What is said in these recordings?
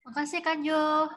Makasih Kak Jo.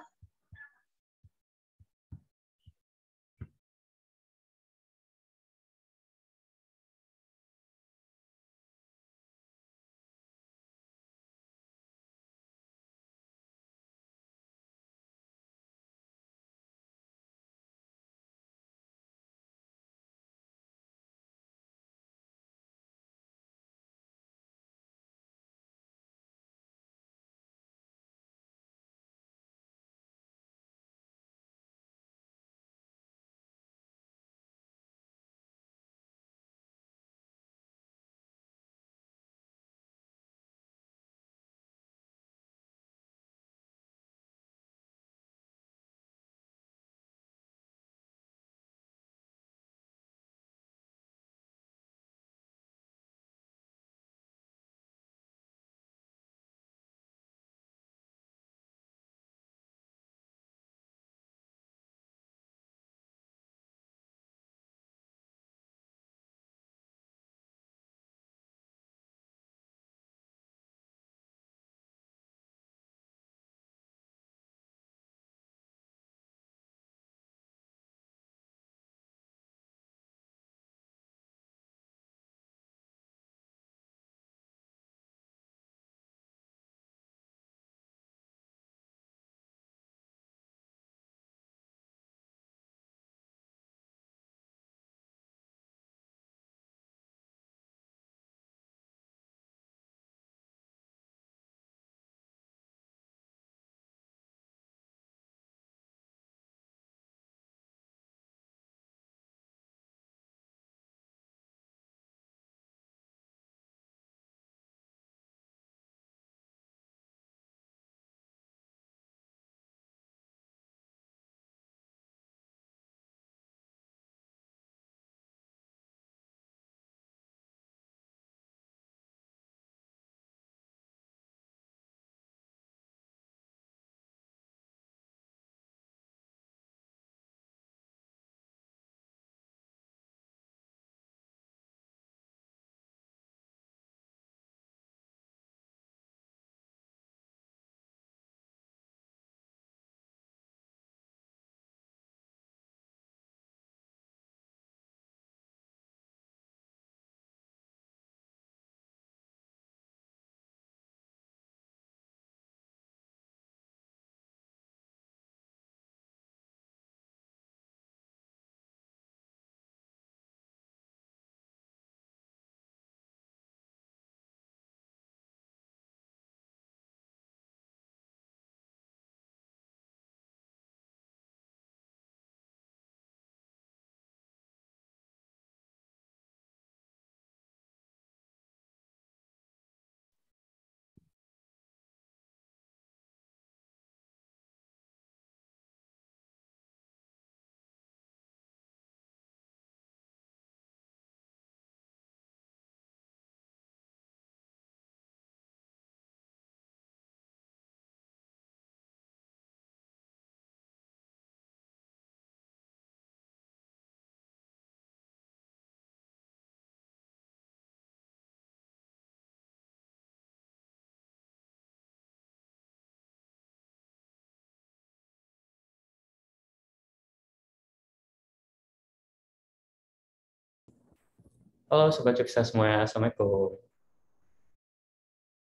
Halo Sobat Sukses semuanya, Assalamualaikum.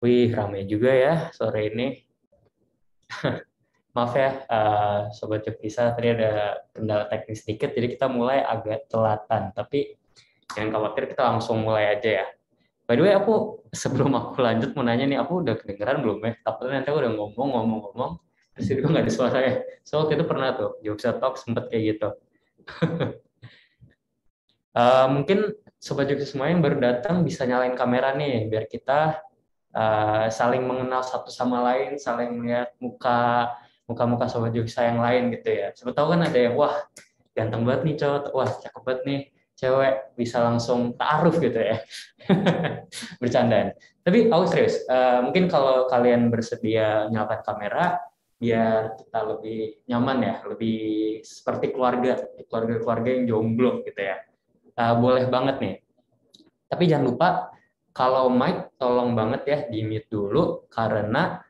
Wih, ramai juga ya sore ini. Maaf ya, Sobat Jokisa, tadi ada kendala teknis sedikit, jadi kita mulai agak telatan. Tapi jangan khawatir, kita langsung mulai aja ya. By the way, aku sebelum aku lanjut mau nanya nih, aku udah kedengeran belum ya? Takutnya nanti aku udah ngomong, terus itu nggak ada suara ya. So, waktu itu pernah tuh, Jokisa Talk sempet kayak gitu. Mungkin Sobat Jokisa semua yang baru datang bisa nyalain kamera nih, biar kita saling mengenal satu sama lain, saling melihat muka-muka sobat Jogja yang lain gitu ya. Siapa tahu kan ada yang wah ganteng banget nih cowok, wah cakep banget nih cewek, bisa langsung taaruf gitu ya. Bercandaan. Tapi aku serius, mungkin kalau kalian bersedia nyalakan kamera, biar kita lebih nyaman ya, lebih seperti keluarga-keluarga yang jomblo gitu ya. Boleh banget nih. Tapi jangan lupa kalau mic tolong banget ya di mute dulu karena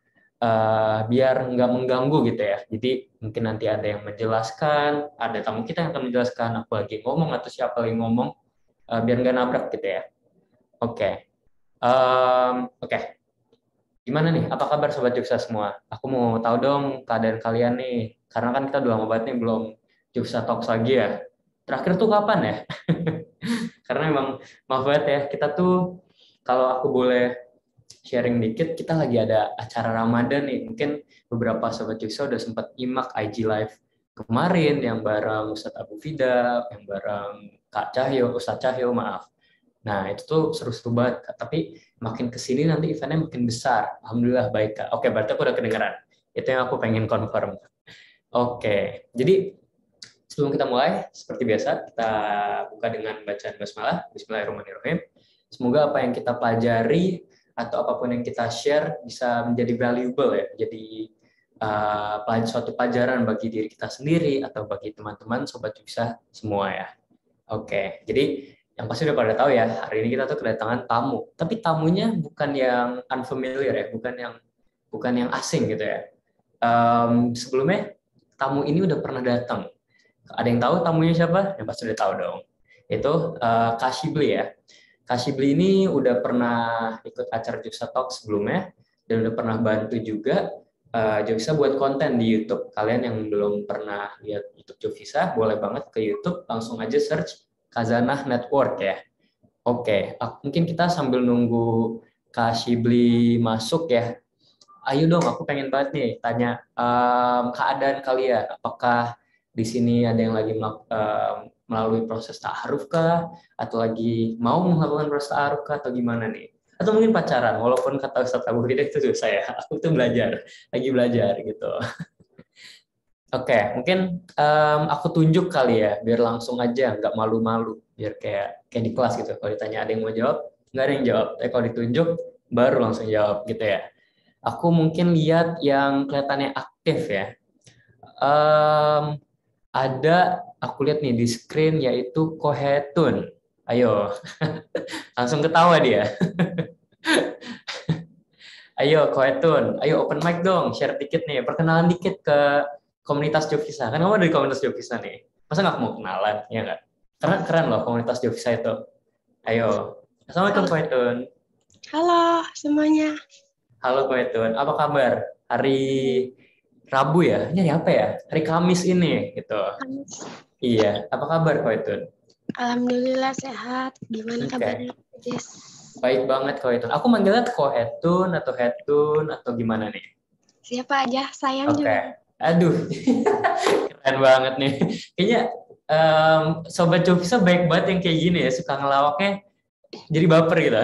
biar nggak mengganggu gitu ya. Jadi mungkin nanti ada yang menjelaskan, ada tamu kita yang akan menjelaskan aku lagi ngomong atau siapa lagi ngomong, biar nggak nabrak gitu ya. Oke. Oke. Gimana nih? Apa kabar Sobat Juksa semua? Aku mau tahu dong keadaan kalian nih. Karena kan kita udah lama banget nih belum Juksa Talks lagi ya. Terakhir tuh kapan ya? Karena emang maaf banget ya, kita tuh kalau aku boleh sharing dikit, kita lagi ada acara Ramadan nih. Mungkin beberapa Sobat Juksa udah sempat nyimak IG Live kemarin yang bareng Ustadz Abu Fida, yang bareng Kak Cahyo, Ustadz Cahyo, maaf. Nah, itu tuh seru-seru banget, Kak. Tapi makin kesini nanti eventnya makin besar. Alhamdulillah baik, Kak. Oke, berarti aku udah kedengeran. Itu yang aku pengen confirm. Oke, jadi sebelum kita mulai, seperti biasa, kita buka dengan bacaan basmalah. Bismillahirrahmanirrahim. Semoga apa yang kita pelajari atau apapun yang kita share bisa menjadi valuable ya, jadi suatu pelajaran bagi diri kita sendiri atau bagi teman-teman sobat Juksa semua ya. Oke, jadi yang pasti udah pada tahu ya, hari ini kita tuh kedatangan tamu. Tapi tamunya bukan yang unfamiliar ya, bukan yang asing gitu ya. Sebelumnya tamu ini udah pernah datang. Ada yang tahu tamunya siapa? Yang pasti udah tahu dong. Itu Kak Shibli ya. Kak Shibli ini udah pernah ikut acara Juksa Talk sebelumnya dan udah pernah bantu juga Jovisa buat konten di YouTube. Kalian yang belum pernah lihat YouTube Jovisa, boleh banget ke YouTube, langsung aja search Khazanah Network ya. Oke, mungkin kita sambil nunggu Kak Shibli masuk ya. Ayo dong, aku pengen banget nih tanya keadaan kalian. Apakah di sini ada yang lagi melalui proses ta'aruf kah? Atau lagi mau melakukan proses ta'aruf kah? Atau gimana nih? Atau mungkin pacaran, walaupun kata Ustadz Abu Hidayah itu susah ya. Aku tuh lagi belajar gitu. Oke, mungkin aku tunjuk kali ya, biar langsung aja, nggak malu-malu. Biar kayak di kelas gitu. Kalau ditanya ada yang mau jawab, nggak ada yang jawab. Tapi kalau ditunjuk, baru langsung jawab gitu ya. Aku mungkin lihat yang kelihatannya aktif ya. Em, ada, aku lihat nih di screen yaitu Kohetun. Ayo, langsung ketawa dia. Ayo Kohetun, ayo open mic dong, share dikit nih, perkenalan dikit ke komunitas Jovisa. Kan kamu dari komunitas Jovisa nih. Masa nggak mau kenalan, ya nggak? Karena keren loh komunitas Jovisa itu. Ayo. Assalamualaikum Halo, Kohetun. halo semuanya. Halo Kohetun, apa kabar? Hari Rabu ya? Ini hari apa ya? Hari Kamis ini, gitu. Iya, apa kabar Kohetun? Alhamdulillah sehat. Gimana Oke, kabarnya, Jess? baik banget Kohetun. Aku manggilnya Kohetun atau Hetun atau gimana nih? Siapa aja, sayang Oke, juga. aduh, keren banget nih. Kayaknya Sobat Jovisa baik banget yang kayak gini ya, suka ngelawaknya jadi baper gitu.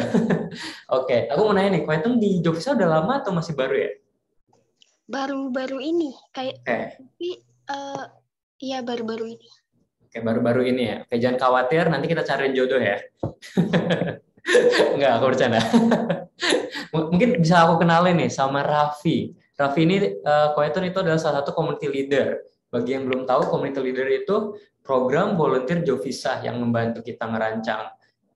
Oke, aku mau nanya nih, Kohetun di Jovisa udah lama atau masih baru ya? Baru-baru ini, Oke, tapi iya baru-baru ini. oke baru-baru ini ya. Oke, jangan khawatir, nanti kita cariin jodoh ya. Enggak, aku bercanda. Mungkin bisa aku kenalin nih sama Raffi. Raffi ini Koetun itu adalah salah satu community leader. Bagi yang belum tahu, community leader itu program volunteer Jovisa yang membantu kita ngerancang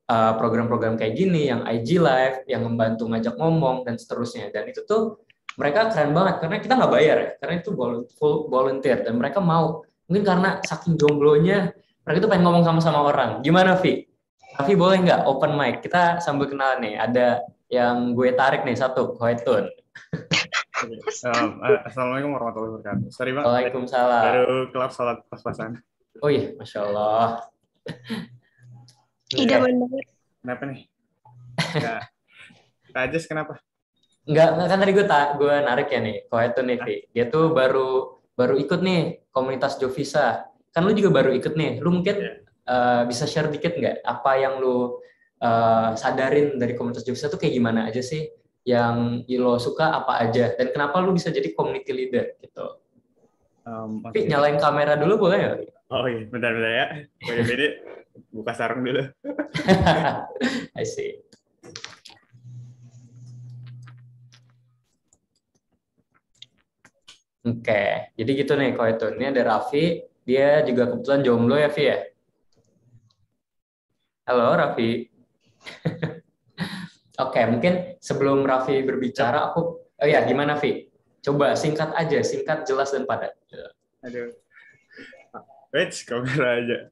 program-program kayak gini, yang IG Live, yang membantu ngajak ngomong, dan seterusnya. Dan itu tuh mereka keren banget, karena kita nggak bayar ya, karena itu full volunteer, dan mereka mau. Mungkin karena saking jomblonya, mereka tuh pengen ngomong sama orang. Gimana, Vi? Raffi boleh nggak open mic? Kita sambil kenalan nih, ada yang gue tarik nih satu, Koetun. Oke. Assalamualaikum warahmatullahi wabarakatuh. Sorry Bang, Waalaikumsalam. baru kelar sholat pas-pasan. Oh iya, Masya Allah. Idaman banget. Kenapa nih? Kak, Kak Ajes kenapa? Enggak, kan tadi gue narik ya nih, Koetun nih, Vi. Dia tuh baru baru ikut nih komunitas Jovisa. Kan lu juga baru ikut nih. Lu mungkin Ya. bisa share dikit nggak apa yang lu sadarin dari komunitas Jovisa tuh kayak gimana aja sih? Yang lo suka apa aja? Dan kenapa lu bisa jadi community leader gitu? Tapi Oke. nyalain kamera dulu boleh nggak? Oh iya, bentar-bentar ya. Beda-beda, buka sarung dulu. I see. Oke, jadi gitu nih Koetun. Ini ada Raffi, dia juga kebetulan jomblo ya, Vi ya? Halo Raffi. Oke, mungkin sebelum Raffi berbicara, Yap. oh ya, gimana Vi? Coba singkat aja, singkat, jelas dan padat. Aduh. Wait, kamera aja.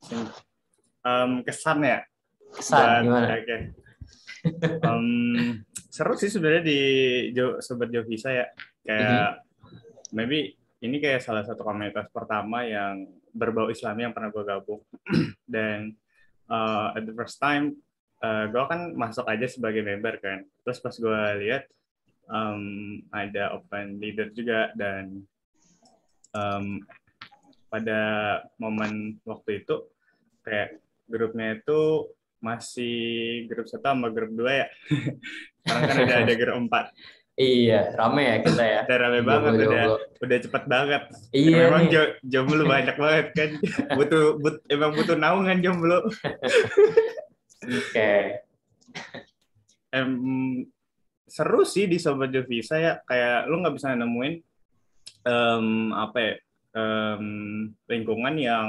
Kesan ya. Kesan ya. Kesan gimana? Oke. Seru sih sebenarnya di Sobat Jovisa ya. Kayak maybe ini kayak salah satu komunitas pertama yang berbau Islami yang pernah gue gabung. Dan at the first time gue kan masuk aja sebagai member kan. Terus pas gue lihat ada open leader juga, dan pada momen waktu itu kayak grupnya itu masih grup 1 sama grup 2 ya. Sekarang kan ada grup 4. Iya, rame ya kita ya. Udah rame banget, Jomblo. udah cepet banget. Iya memang nih. Jomblo banyak banget kan. Emang butuh naungan jomblo. Oke. Seru sih di Sobat Jovisa ya, kayak lu nggak bisa nemuin apa ya, lingkungan yang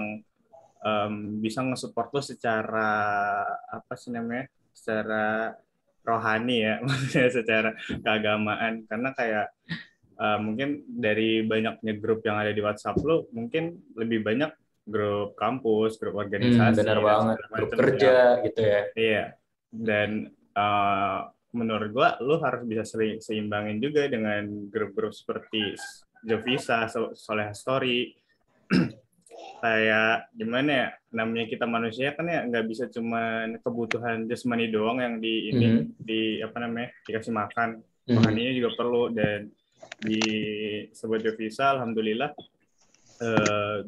bisa nge-support lu secara apa sih namanya, secara rohani ya, maksudnya secara keagamaan. Karena kayak mungkin dari banyaknya grup yang ada di WhatsApp lu, mungkin lebih banyak grup kampus, grup organisasi, Benar banget. Grup macam kerja gitu ya. Iya. Dan menurut gua lu harus bisa seimbangin juga dengan grup-grup seperti Jovisa, Soleh Story. Kayak gimana ya, namanya kita manusia kan ya, nggak bisa cuma kebutuhan jasmani doang yang di apa namanya, dikasih makan. Rohaninya juga perlu. Dan di Sobat Jovisa alhamdulillah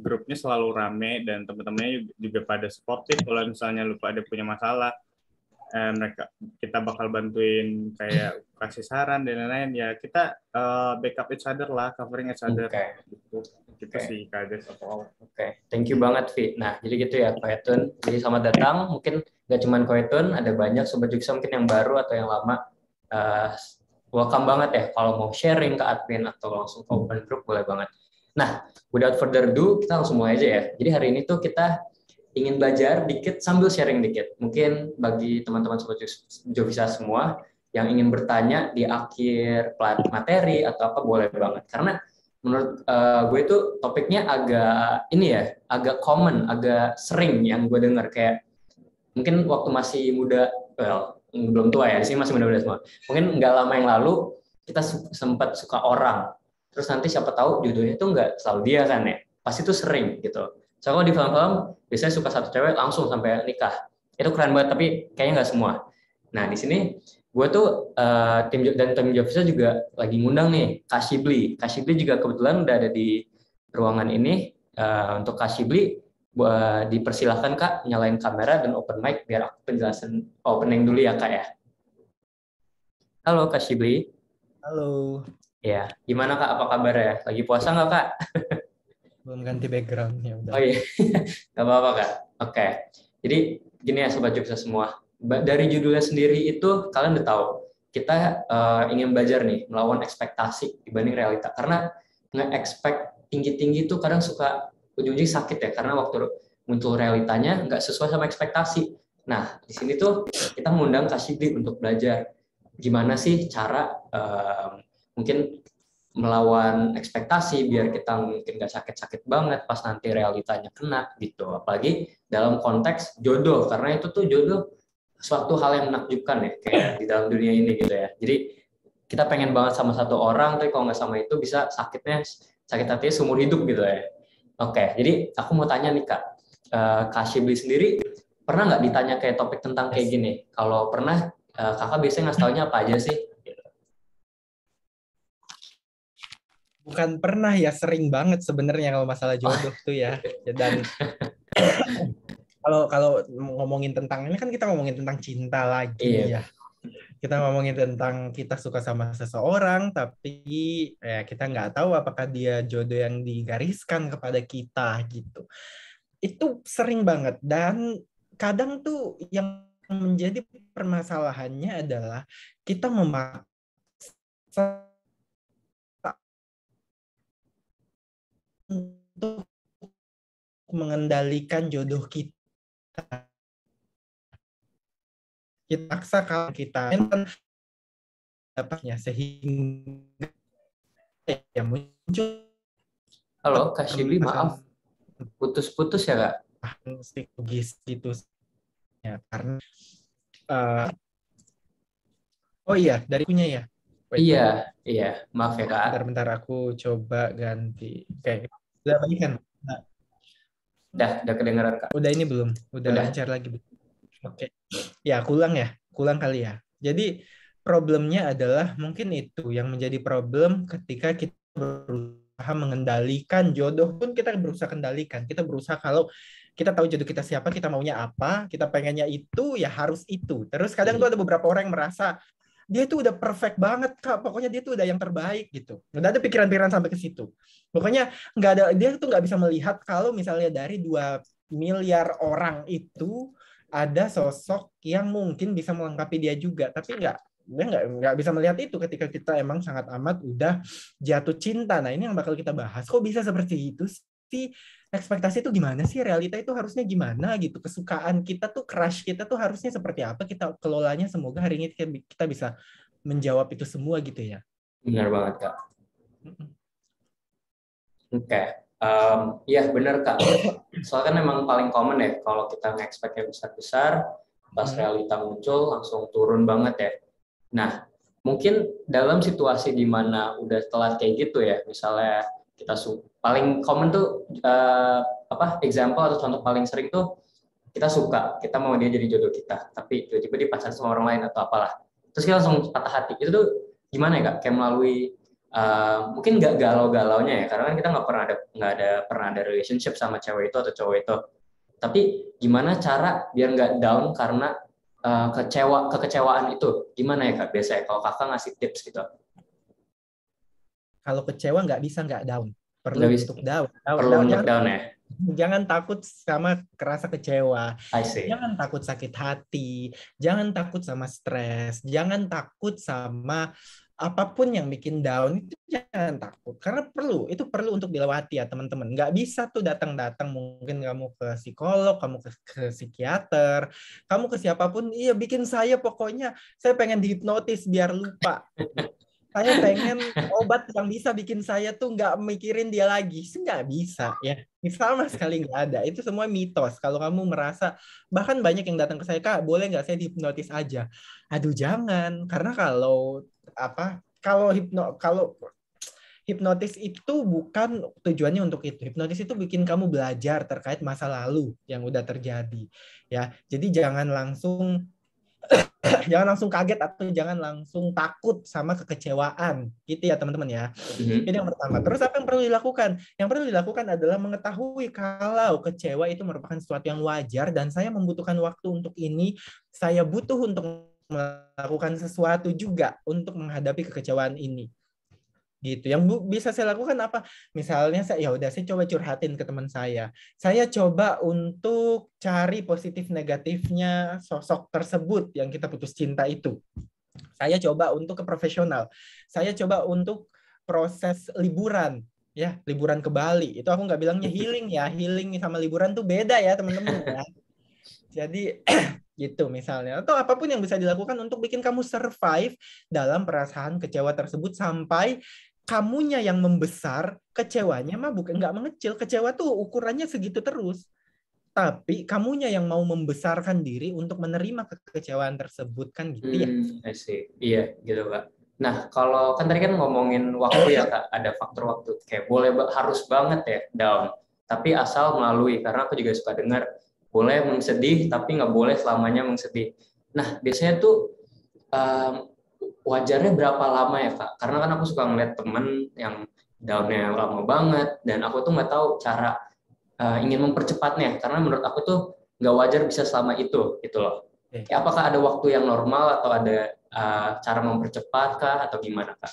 grupnya selalu rame, dan teman-temannya juga pada sportif. Kalau misalnya lu pada punya masalah, kita bakal bantuin, kayak kasih saran dan lain-lain ya. Kita backup each other lah, covering each other. Gitu sih Kades. Oke, thank you banget Vi. Nah, jadi gitu ya Koetun. Jadi selamat datang. Mungkin nggak cuma Koetun, ada banyak Sobat Juksa mungkin yang baru atau yang lama. Welcome banget ya. Kalau mau sharing ke admin atau langsung ke open group, boleh banget. Nah, without further ado, kita langsung mulai aja ya. Jadi hari ini tuh kita ingin belajar dikit sambil sharing dikit. Mungkin bagi teman-teman Sobat Jovisa semua yang ingin bertanya di akhir materi atau apa, boleh banget. Karena menurut gue itu topiknya agak ini ya, agak common, agak sering yang gue dengar. Kayak mungkin waktu masih muda, belum tua ya, di sini masih muda-muda semua. Mungkin nggak lama yang lalu kita sempat suka orang, terus nanti siapa tahu jodohnya itu nggak selalu dia kan ya, pasti itu sering gitu. So kalau di film-film biasanya suka satu cewek langsung sampai nikah, itu keren banget, tapi kayaknya nggak semua. Nah di sini gue tuh tim Jovisa juga lagi ngundang nih Kak Shibli. Kak Shibli juga kebetulan udah ada di ruangan ini. Untuk Kak Shibli, dipersilahkan Kak nyalain kamera dan open mic biar aku penjelasan opening dulu ya Kak ya. Halo Kak Shibli. Halo. Ya, gimana Kak? Apa kabar ya? Lagi puasa nggak Kak? Belum ganti background-nya udah. Oh iya, nggak apa-apa Kak. Oke, jadi gini ya Sobat Jogja semua. Dari judulnya sendiri itu kalian udah tahu, kita ingin belajar nih melawan ekspektasi dibanding realita. Karena nge-expect tinggi-tinggi itu kadang suka ujung-ujung sakit ya, karena waktu muncul realitanya nggak sesuai sama ekspektasi. Nah, di sini tuh kita mengundang Kak Shibli untuk belajar gimana sih cara mungkin melawan ekspektasi biar kita mungkin nggak sakit-sakit banget pas nanti realitanya kena gitu. Apalagi dalam konteks jodoh, karena itu tuh jodoh suatu hal yang menakjubkan ya, kayak di dalam dunia ini gitu ya. Jadi kita pengen banget sama satu orang, tapi kalau nggak sama itu bisa sakit hatinya seumur hidup gitu ya. Oke, jadi aku mau tanya nih Kak, Kak Shibli sendiri pernah nggak ditanya kayak topik tentang kayak gini? Kalau pernah, kakak biasanya ngasih taunya apa aja sih? Bukan pernah ya, sering banget sebenarnya kalau masalah jodoh tuh ya. Dan kalau ngomongin tentang ini kan kita ngomongin tentang cinta lagi ya. Kita ngomongin tentang kita suka sama seseorang, tapi ya kita nggak tahu apakah dia jodoh yang digariskan kepada kita gitu. Itu sering banget, dan kadang tuh yang menjadi permasalahannya adalah kita memaksa untuk mengendalikan jodoh kita. Kita paksa kalau kita dapatnya sehingga ya muncul Halo, Kak Shibli, maaf. Putus-putus ya, Kak? psikologis gitu ya, karena oh iya dari punya ya. Wait, Iya, maaf ya, Kak. bentar aku coba ganti. Kayak udah lagi kan? Nah, Udah kedengeran, Kak. udah ini belum? Udah lancar lagi. Oke. Ya, kulang kali ya. Jadi problemnya adalah mungkin itu yang menjadi problem ketika kita berusaha mengendalikan jodoh pun kita berusaha kendalikan. Kita berusaha kalau kita tahu jodoh kita siapa, kita maunya apa, kita pengennya itu, ya harus itu. Terus kadang tuh ada beberapa orang yang merasa dia itu udah perfect banget, Kak. Pokoknya dia tuh udah yang terbaik gitu. Udah ada pikiran-pikiran sampai ke situ. Pokoknya dia tuh nggak bisa melihat kalau misalnya dari 2 miliar orang itu ada sosok yang mungkin bisa melengkapi dia juga, tapi dia nggak bisa melihat itu ketika kita emang sangat amat udah jatuh cinta. Nah, ini yang bakal kita bahas. Kok bisa seperti itu sih? Ekspektasi itu gimana sih? Realita itu harusnya gimana gitu? Kesukaan kita tuh, crush kita tuh harusnya seperti apa? Kita kelolanya. Semoga hari ini kita bisa menjawab itu semua gitu ya. Benar banget, Kak. Oke. Iya benar, Kak. Soalnya kan memang paling common ya kalau kita nge-expect yang besar-besar, pas realita muncul langsung turun banget ya. Nah, mungkin dalam situasi di mana udah telat kayak gitu ya, misalnya kita paling common tuh example atau contoh paling sering tuh kita suka, kita mau dia jadi jodoh kita, tapi tiba-tiba dipacarin sama orang lain atau apalah. Terus kita langsung patah hati. Itu tuh gimana ya, Kak? Kayak melalui mungkin nggak galau-galaunya ya, karena kan kita nggak ada relationship sama cewek itu atau cowok itu. Tapi gimana cara biar nggak down karena kekecewaan itu? Gimana ya, Kak? Biasanya kalau Kakak ngasih tips gitu. Kalau kecewa nggak bisa nggak down. Perlu untuk down. Perlu untuk down ya. Jangan takut sama kerasa kecewa. I see. Jangan takut sakit hati. Jangan takut sama stres. Jangan takut sama apapun yang bikin down, itu jangan takut. Karena itu perlu untuk dilewati ya teman-teman. Nggak bisa tuh datang-datang, mungkin kamu ke psikolog, kamu ke psikiater, kamu ke siapapun, iya bikin saya pokoknya, saya pengen dihipnotis biar lupa. Saya pengen obat yang bisa bikin saya tuh nggak mikirin dia lagi. Nggak bisa ya. Sama sekali nggak ada. Itu semua mitos. Kalau kamu merasa, bahkan banyak yang datang ke saya, Kak, boleh nggak saya dihipnotis aja? Aduh jangan. Karena kalau hipnotis itu bukan tujuannya untuk itu. Hipnotis itu bikin kamu belajar terkait masa lalu yang udah terjadi. Ya, jadi jangan langsung kaget atau jangan langsung takut sama kekecewaan gitu ya teman-teman ya. Ini yang pertama. Terus apa yang perlu dilakukan? Yang perlu dilakukan adalah mengetahui kalau kecewa itu merupakan sesuatu yang wajar dan saya membutuhkan waktu untuk ini. Saya butuh untuk melakukan sesuatu juga untuk menghadapi kekecewaan ini. Gitu. Yang bisa saya lakukan apa? Misalnya saya coba curhatin ke teman saya. Saya coba untuk cari positif negatifnya sosok tersebut yang kita putus cinta itu. Saya coba untuk ke profesional. Saya coba untuk proses liburan. Ya, liburan ke Bali. Itu aku nggak bilangnya healing ya. Healing sama liburan tuh beda ya, teman-teman ya. Jadi gitu misalnya. Atau apapun yang bisa dilakukan untuk bikin kamu survive dalam perasaan kecewa tersebut sampai kamunya yang membesar, kecewanya mah bukan nggak mengecil. Kecewa tuh ukurannya segitu terus. Tapi kamunya yang mau membesarkan diri untuk menerima kekecewaan tersebut kan gitu ya. I see. Iya gitu, Kak. Nah, kalau kan tadi kan ngomongin waktu ya, Kak, ada faktor waktu. Kayak harus banget ya down. Tapi asal melalui, karena aku juga suka dengar boleh sedih tapi nggak boleh selamanya sedih. Nah, biasanya tuh wajarnya berapa lama ya, Kak? Karena kan aku suka ngeliat temen yang down-nya lama banget dan aku tuh nggak tahu cara ingin mempercepatnya, karena menurut aku tuh nggak wajar bisa selama itu gitu loh. Ya, apakah ada waktu yang normal atau ada cara mempercepat kah atau gimana, Kak?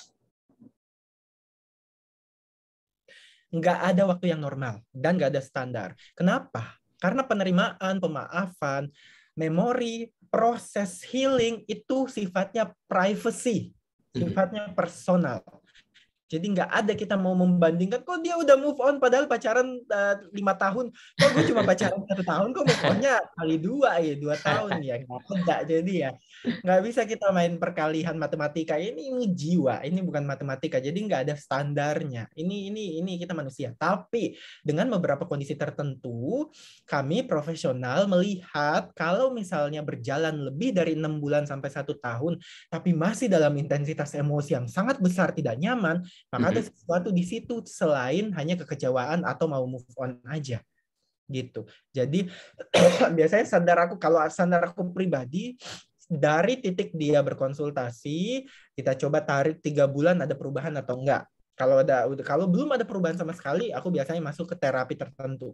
Nggak ada waktu yang normal dan nggak ada standar. Kenapa? Karena penerimaan, pemaafan, memori, proses healing itu sifatnya privacy, sifatnya personal. Jadi nggak ada kita mau membandingkan, kok dia udah move on padahal pacaran 5 tahun, kok gue cuma pacaran 1 tahun, kok move on-nya kali 2 tahun ya, nggak ada. Jadi ya nggak bisa kita main perkalian matematika, ini jiwa, ini bukan matematika, jadi nggak ada standarnya. Ini kita manusia. Tapi dengan beberapa kondisi tertentu, kami profesional melihat kalau misalnya berjalan lebih dari 6 bulan sampai 1 tahun, tapi masih dalam intensitas emosi yang sangat besar, tidak nyaman, maka ada sesuatu di situ selain hanya kekecewaan atau mau move on aja gitu. Jadi biasanya kalau standar aku pribadi, dari titik dia berkonsultasi, kita coba tarik 3 bulan ada perubahan atau enggak. Kalau belum ada perubahan sama sekali, aku biasanya masuk ke terapi tertentu.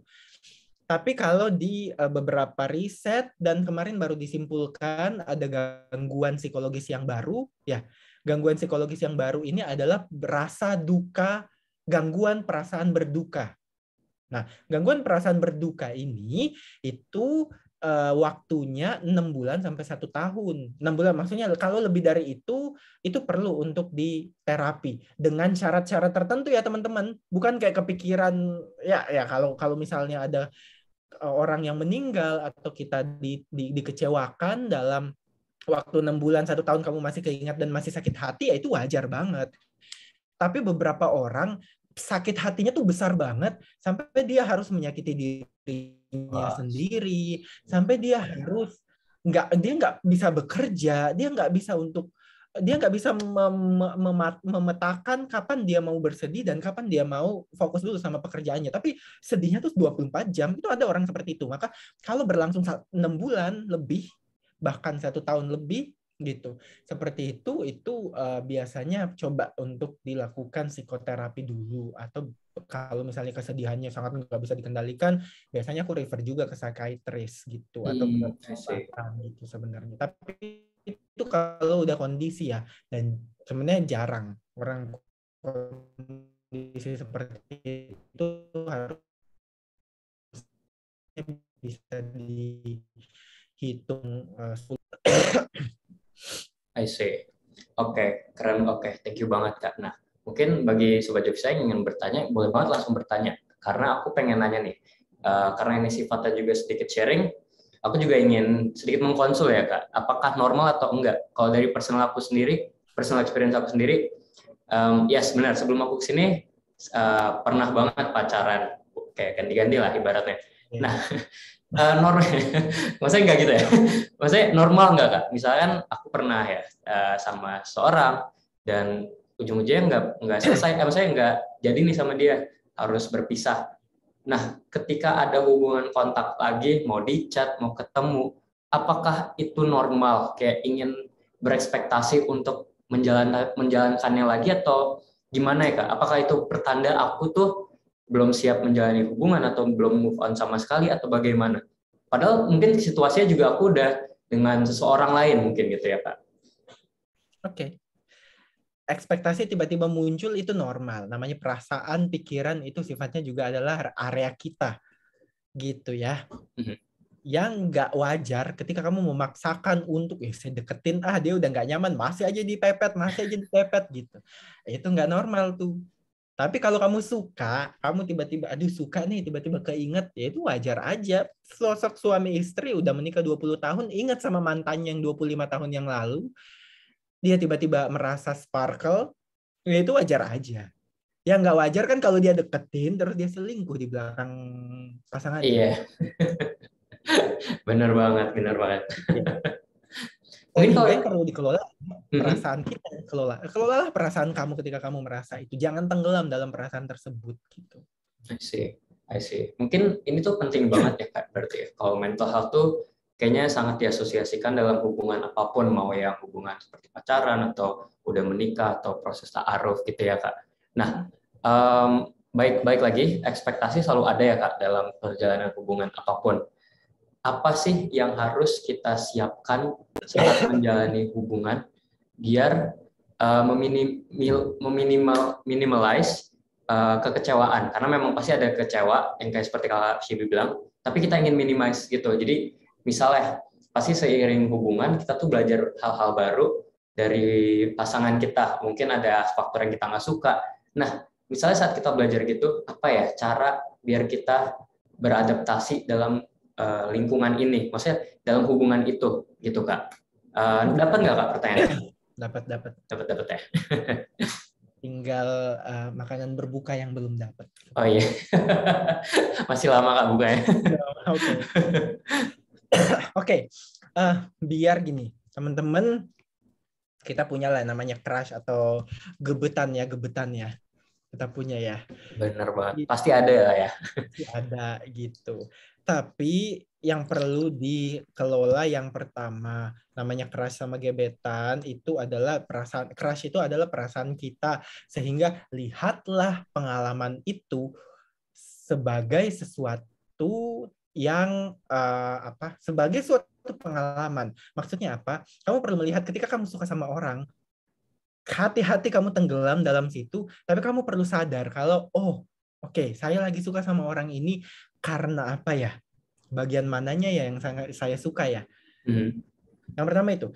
Tapi kalau di beberapa riset dan kemarin baru disimpulkan ada gangguan psikologis yang baru, ya. Gangguan psikologis yang baru ini adalah rasa duka, gangguan perasaan berduka. Nah, gangguan perasaan berduka ini itu waktunya 6 bulan sampai 1 tahun. 6 bulan maksudnya kalau lebih dari itu perlu untuk diterapi dengan syarat-syarat tertentu ya teman-teman. Bukan kayak kepikiran ya kalau misalnya ada orang yang meninggal atau kita dikecewakan dalam waktu 6 bulan, 1 tahun kamu masih keingat dan masih sakit hati, ya itu wajar banget. Tapi beberapa orang sakit hatinya tuh besar banget sampai dia harus menyakiti dirinya sendiri, sampai dia nggak bisa bekerja, dia nggak bisa memetakan kapan dia mau bersedih dan kapan dia mau fokus dulu sama pekerjaannya. Tapi sedihnya tuh 24 jam, itu ada orang seperti itu. Maka kalau berlangsung 6 bulan lebih, bahkan 1 tahun lebih gitu, seperti itu biasanya coba untuk dilakukan psikoterapi dulu, atau kalau misalnya kesedihannya sangat nggak bisa dikendalikan, biasanya aku refer juga ke psikiatris gitu atau gitu sebenarnya. Tapi itu kalau udah kondisi ya, dan sebenarnya jarang orang kondisi seperti itu harus bisa dihitung. I see. Oke, keren. Oke, thank you banget Kak. Nah, mungkin bagi Sobat Joksa yang ingin bertanya, boleh banget langsung bertanya. Karena aku pengen nanya nih, karena ini sifatnya juga sedikit sharing, aku juga ingin sedikit mengkonsul ya Kak, apakah normal atau enggak? Kalau dari personal experience aku sendiri, yes benar, sebelum aku kesini, pernah banget pacaran, kayak ganti-ganti lah ibaratnya. Nah, normal, maksudnya enggak gitu ya? Maksudnya normal enggak Kak? Misalkan aku pernah ya sama seorang dan ujung-ujungnya enggak selesai, maksudnya enggak jadi nih sama dia, harus berpisah. Nah, ketika ada hubungan kontak lagi, mau di chat, mau ketemu, apakah itu normal? Kayak ingin berekspektasi untuk menjalankannya lagi atau gimana ya Kak? Apakah itu pertanda aku tuh belum siap menjalani hubungan atau belum move on sama sekali atau bagaimana? Padahal mungkin situasinya juga aku udah dengan seseorang lain mungkin gitu ya Kak. Oke. Ekspektasi tiba-tiba muncul itu normal. Namanya perasaan, pikiran itu sifatnya juga adalah area kita. Gitu ya. Yang nggak wajar ketika kamu memaksakan untuk saya deketin, dia udah nggak nyaman, masih aja dipepet gitu. Itu nggak normal tuh. Tapi kalau kamu suka, kamu tiba-tiba suka nih, tiba-tiba keinget, ya itu wajar aja. Sosok suami istri udah menikah 20 tahun, ingat sama mantannya yang 25 tahun yang lalu, dia tiba-tiba merasa sparkle, ya itu wajar aja. Yang nggak wajar kan kalau dia deketin, terus dia selingkuh di belakang pasangannya. Iya. Benar banget. Mungkin kalau yang perlu dikelola perasaan kita, kelolalah perasaan kamu ketika kamu merasa itu, jangan tenggelam dalam perasaan tersebut gitu. I see. Mungkin ini tuh penting banget ya Kak, berarti ya. Kalau mental health tuh kayaknya sangat diasosiasikan dalam hubungan apapun, mau yang hubungan seperti pacaran atau udah menikah atau proses ta'aruf gitu ya Kak. Nah, baik lagi, ekspektasi selalu ada ya Kak dalam perjalanan hubungan apapun. Apa sih yang harus kita siapkan saat menjalani hubungan biar minimalize kekecewaan, karena memang pasti ada kecewa yang kayak seperti Kak Shibi bilang, tapi kita ingin minimize gitu. Jadi misalnya pasti seiring hubungan kita tuh belajar hal-hal baru dari pasangan kita, mungkin ada faktor yang kita nggak suka Nah, misalnya saat kita belajar gitu, apa ya cara biar kita beradaptasi dalam lingkungan ini? Maksudnya dalam hubungan itu, gitu Kak. Dapat nggak Kak pertanyaan? Dapat. Dapat ya. Tinggal makanan berbuka yang belum dapat. Oh iya. Masih lama Kak bukanya. Oke. Biar gini, teman-teman, kita punya lah namanya crush atau gebetan ya. Kita punya ya. Bener banget. Pasti ada lah ya. Pasti ada gitu. Tapi yang perlu dikelola yang pertama, namanya crush sama gebetan itu adalah perasaan, crush itu adalah perasaan kita, sehingga lihatlah pengalaman itu sebagai sesuatu yang sebagai suatu pengalaman. Maksudnya apa? Kamu perlu melihat ketika kamu suka sama orang, hati-hati kamu tenggelam dalam situ, tapi kamu perlu sadar kalau oke, saya lagi suka sama orang ini karena apa ya? Bagian mananya ya yang saya suka ya? Yang pertama itu.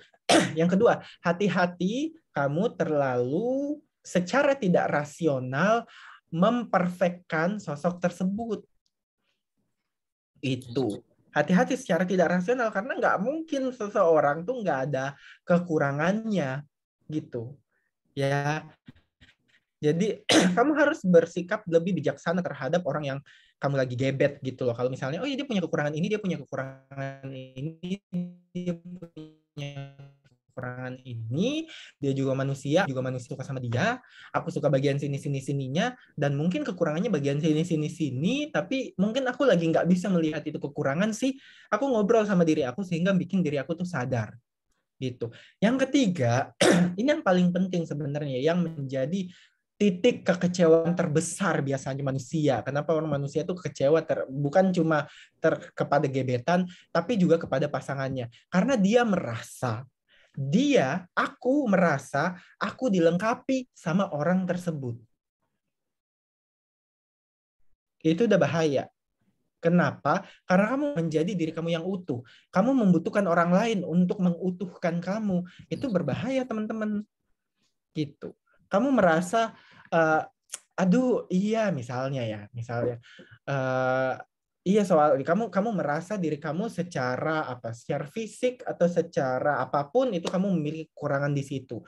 Yang kedua, hati-hati kamu terlalu secara tidak rasional memperfekkan sosok tersebut. Itu. Hati-hati secara tidak rasional, karena nggak mungkin seseorang tuh nggak ada kekurangannya gitu. Ya, jadi kamu harus bersikap lebih bijaksana terhadap orang yang kamu lagi gebet gitu loh. Kalau misalnya, dia punya kekurangan ini, dia punya kekurangan ini, dia punya kekurangan ini, dia juga manusia suka sama dia, aku suka bagian sininya, dan mungkin kekurangannya bagian sini, tapi mungkin aku lagi nggak bisa melihat itu kekurangan sih. Aku ngobrol sama diri aku sehingga bikin diri aku tuh sadar. Gitu. Yang ketiga, ini yang paling penting sebenarnya, yang menjadi titik kekecewaan terbesar biasanya manusia. Kenapa orang manusia itu kecewa bukan cuma kepada gebetan, tapi juga kepada pasangannya. Karena aku merasa aku dilengkapi sama orang tersebut. Itu udah bahaya. Kenapa? Karena kamu menjadi diri kamu yang utuh. Kamu membutuhkan orang lain untuk mengutuhkan kamu. Itu berbahaya, teman-teman. Gitu. Kamu merasa, misalnya, soal kamu merasa diri kamu secara fisik atau secara apapun itu kamu memiliki kekurangan di situ.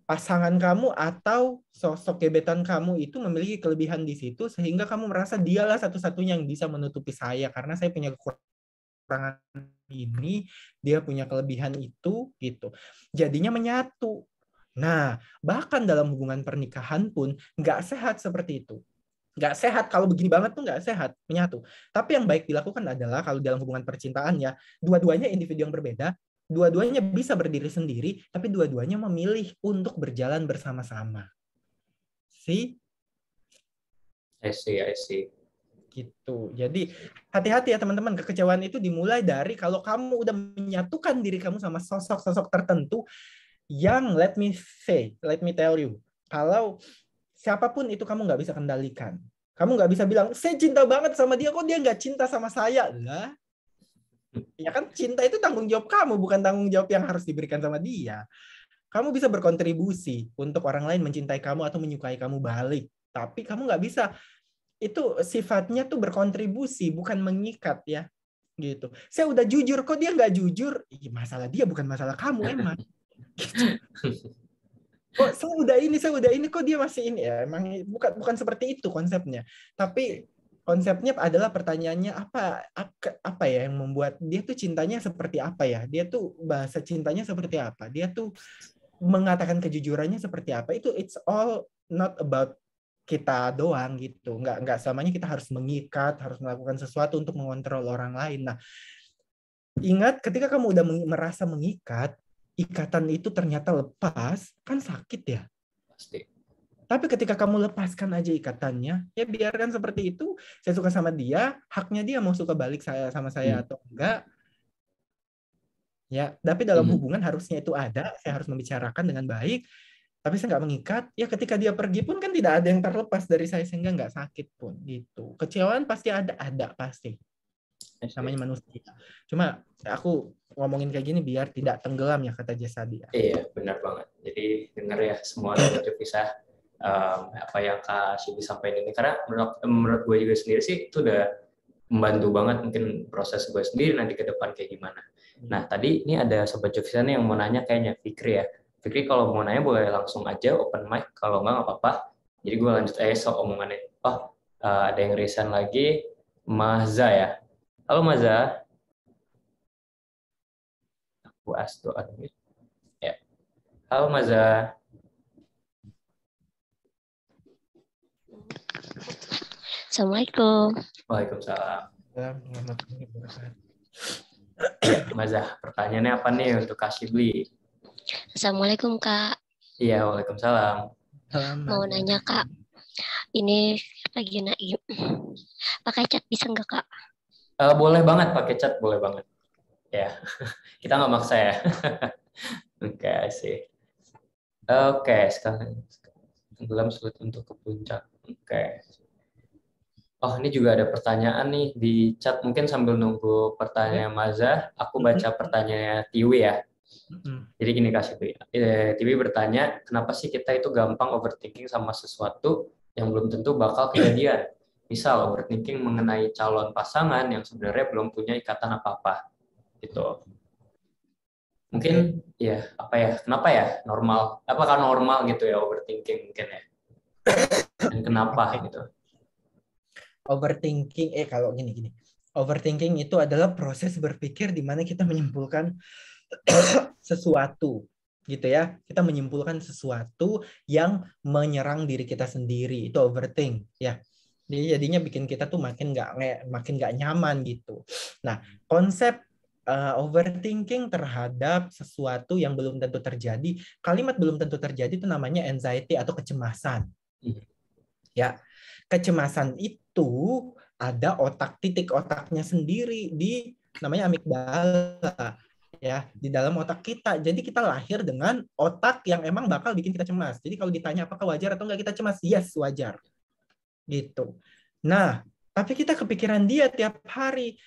Pasangan kamu atau sosok gebetan kamu itu memiliki kelebihan di situ, sehingga kamu merasa dialah satu-satunya yang bisa menutupi saya karena saya punya kekurangan ini, dia punya kelebihan itu, gitu. Jadinya menyatu. Nah, bahkan dalam hubungan pernikahan pun nggak sehat seperti itu. Nggak sehat, kalau begini banget tuh nggak sehat, menyatu. Tapi yang baik dilakukan adalah kalau dalam hubungan percintaan ya, dua-duanya individu yang berbeda, dua-duanya bisa berdiri sendiri, tapi dua-duanya memilih untuk berjalan bersama-sama. I see. Gitu. Jadi hati-hati ya teman-teman, kekecewaan itu dimulai dari kalau kamu udah menyatukan diri kamu sama sosok-sosok tertentu yang let me tell you, kalau siapapun itu kamu nggak bisa kendalikan. Kamu nggak bisa bilang, saya cinta banget sama dia, kok dia nggak cinta sama saya? Lah, ya kan cinta itu tanggung jawab kamu, bukan tanggung jawab yang harus diberikan sama dia. Kamu bisa berkontribusi untuk orang lain mencintai kamu atau menyukai kamu balik. Tapi kamu nggak bisa. Itu sifatnya tuh berkontribusi, bukan mengikat ya. Gitu. Saya udah jujur, kok dia nggak jujur? Masalah dia, bukan masalah kamu emang. Gitu. Kok saya udah ini, kok dia masih ini ya? Emang bukan seperti itu konsepnya. Tapi konsepnya adalah pertanyaannya apa ya yang membuat dia tuh cintanya seperti apa ya? Dia tuh bahasa cintanya seperti apa? Dia tuh mengatakan kejujurannya seperti apa? Itu it's all not about kita doang gitu. Nggak selamanya kita harus mengikat, harus melakukan sesuatu untuk mengontrol orang lain. Nah, ingat ketika kamu udah merasa mengikat, ikatan itu ternyata lepas, kan sakit ya? Pasti. Tapi ketika kamu lepaskan aja ikatannya, ya biarkan seperti itu. Saya suka sama dia, haknya dia mau suka balik sama saya atau enggak. Ya, tapi dalam hubungan harusnya itu ada. Saya harus membicarakan dengan baik. Tapi saya nggak mengikat. Ya ketika dia pergi pun kan tidak ada yang terlepas dari saya, sehingga nggak sakit pun gitu. Kecewaan pasti ada pasti. Namanya manusia. Cuma aku ngomongin kayak gini biar tidak tenggelam ya, kata Jasadi. Iya, benar banget. Jadi dengar ya semua dari Visa. apa yang Kak Shibli sampaikan ini, karena menurut gue juga sendiri sih itu udah membantu banget mungkin proses gue sendiri nanti ke depan kayak gimana. Nah tadi ini ada sobat Joksan yang mau nanya kayaknya Fikri ya. Fikri kalau mau nanya boleh langsung aja open mic, kalau nggak apa-apa. Jadi gue lanjut aja omongannya. Ada yang resign lagi, Maza ya. Halo Maza. Aku asto ya. Halo Maza. Assalamualaikum. Waalaikumsalam. Ya, Maza, pertanyaannya apa nih untuk Kak Shibli? Assalamualaikum Kak. Iya, waalaikumsalam. Mau nanya Kak, ini pakai chat bisa nggak Kak? Boleh banget pakai chat, boleh banget. Ya, kita nggak maksa ya. Oke, sih. Oke, sekarang tenggelam sulit untuk ke puncak. Oke. Oh, ini juga ada pertanyaan nih di chat. Mungkin sambil nunggu pertanyaan Maza, aku baca pertanyaannya Tiwi ya. Jadi gini Kak Shibli. Tiwi bertanya, kenapa sih kita itu gampang overthinking sama sesuatu yang belum tentu bakal kejadian? Misal overthinking mengenai calon pasangan yang sebenarnya belum punya ikatan apa-apa. Gitu. Mungkin ya, kenapa ya normal? Apakah normal gitu ya overthinking mungkin ya? Dan kenapa gitu? Overthinking, kalau gini. Overthinking itu adalah proses berpikir di mana kita menyimpulkan sesuatu, gitu ya. Kita menyimpulkan sesuatu yang menyerang diri kita sendiri, itu overthink, ya. Jadi jadinya bikin kita tuh makin nggak nyaman gitu. Nah, konsep overthinking terhadap sesuatu yang belum tentu terjadi, kalimat belum tentu terjadi itu namanya anxiety atau kecemasan. Ya. Kecemasan itu ada titik otaknya sendiri di namanya amigdala ya, di dalam otak kita. Jadi kita lahir dengan otak yang emang bakal bikin kita cemas. Jadi kalau ditanya apakah wajar atau enggak kita cemas, yes, wajar. Gitu. Nah, tapi kita kepikiran dia tiap hari.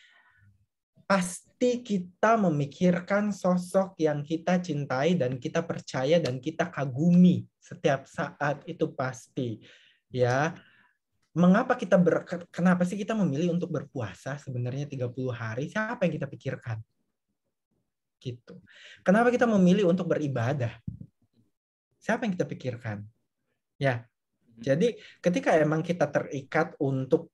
Pasti kita memikirkan sosok yang kita cintai dan kita percaya dan kita kagumi setiap saat, itu pasti. Ya. Kenapa sih kita memilih untuk berpuasa sebenarnya 30 hari? Siapa yang kita pikirkan? Gitu. Kenapa kita memilih untuk beribadah? Siapa yang kita pikirkan? Ya. Jadi ketika emang kita terikat untuk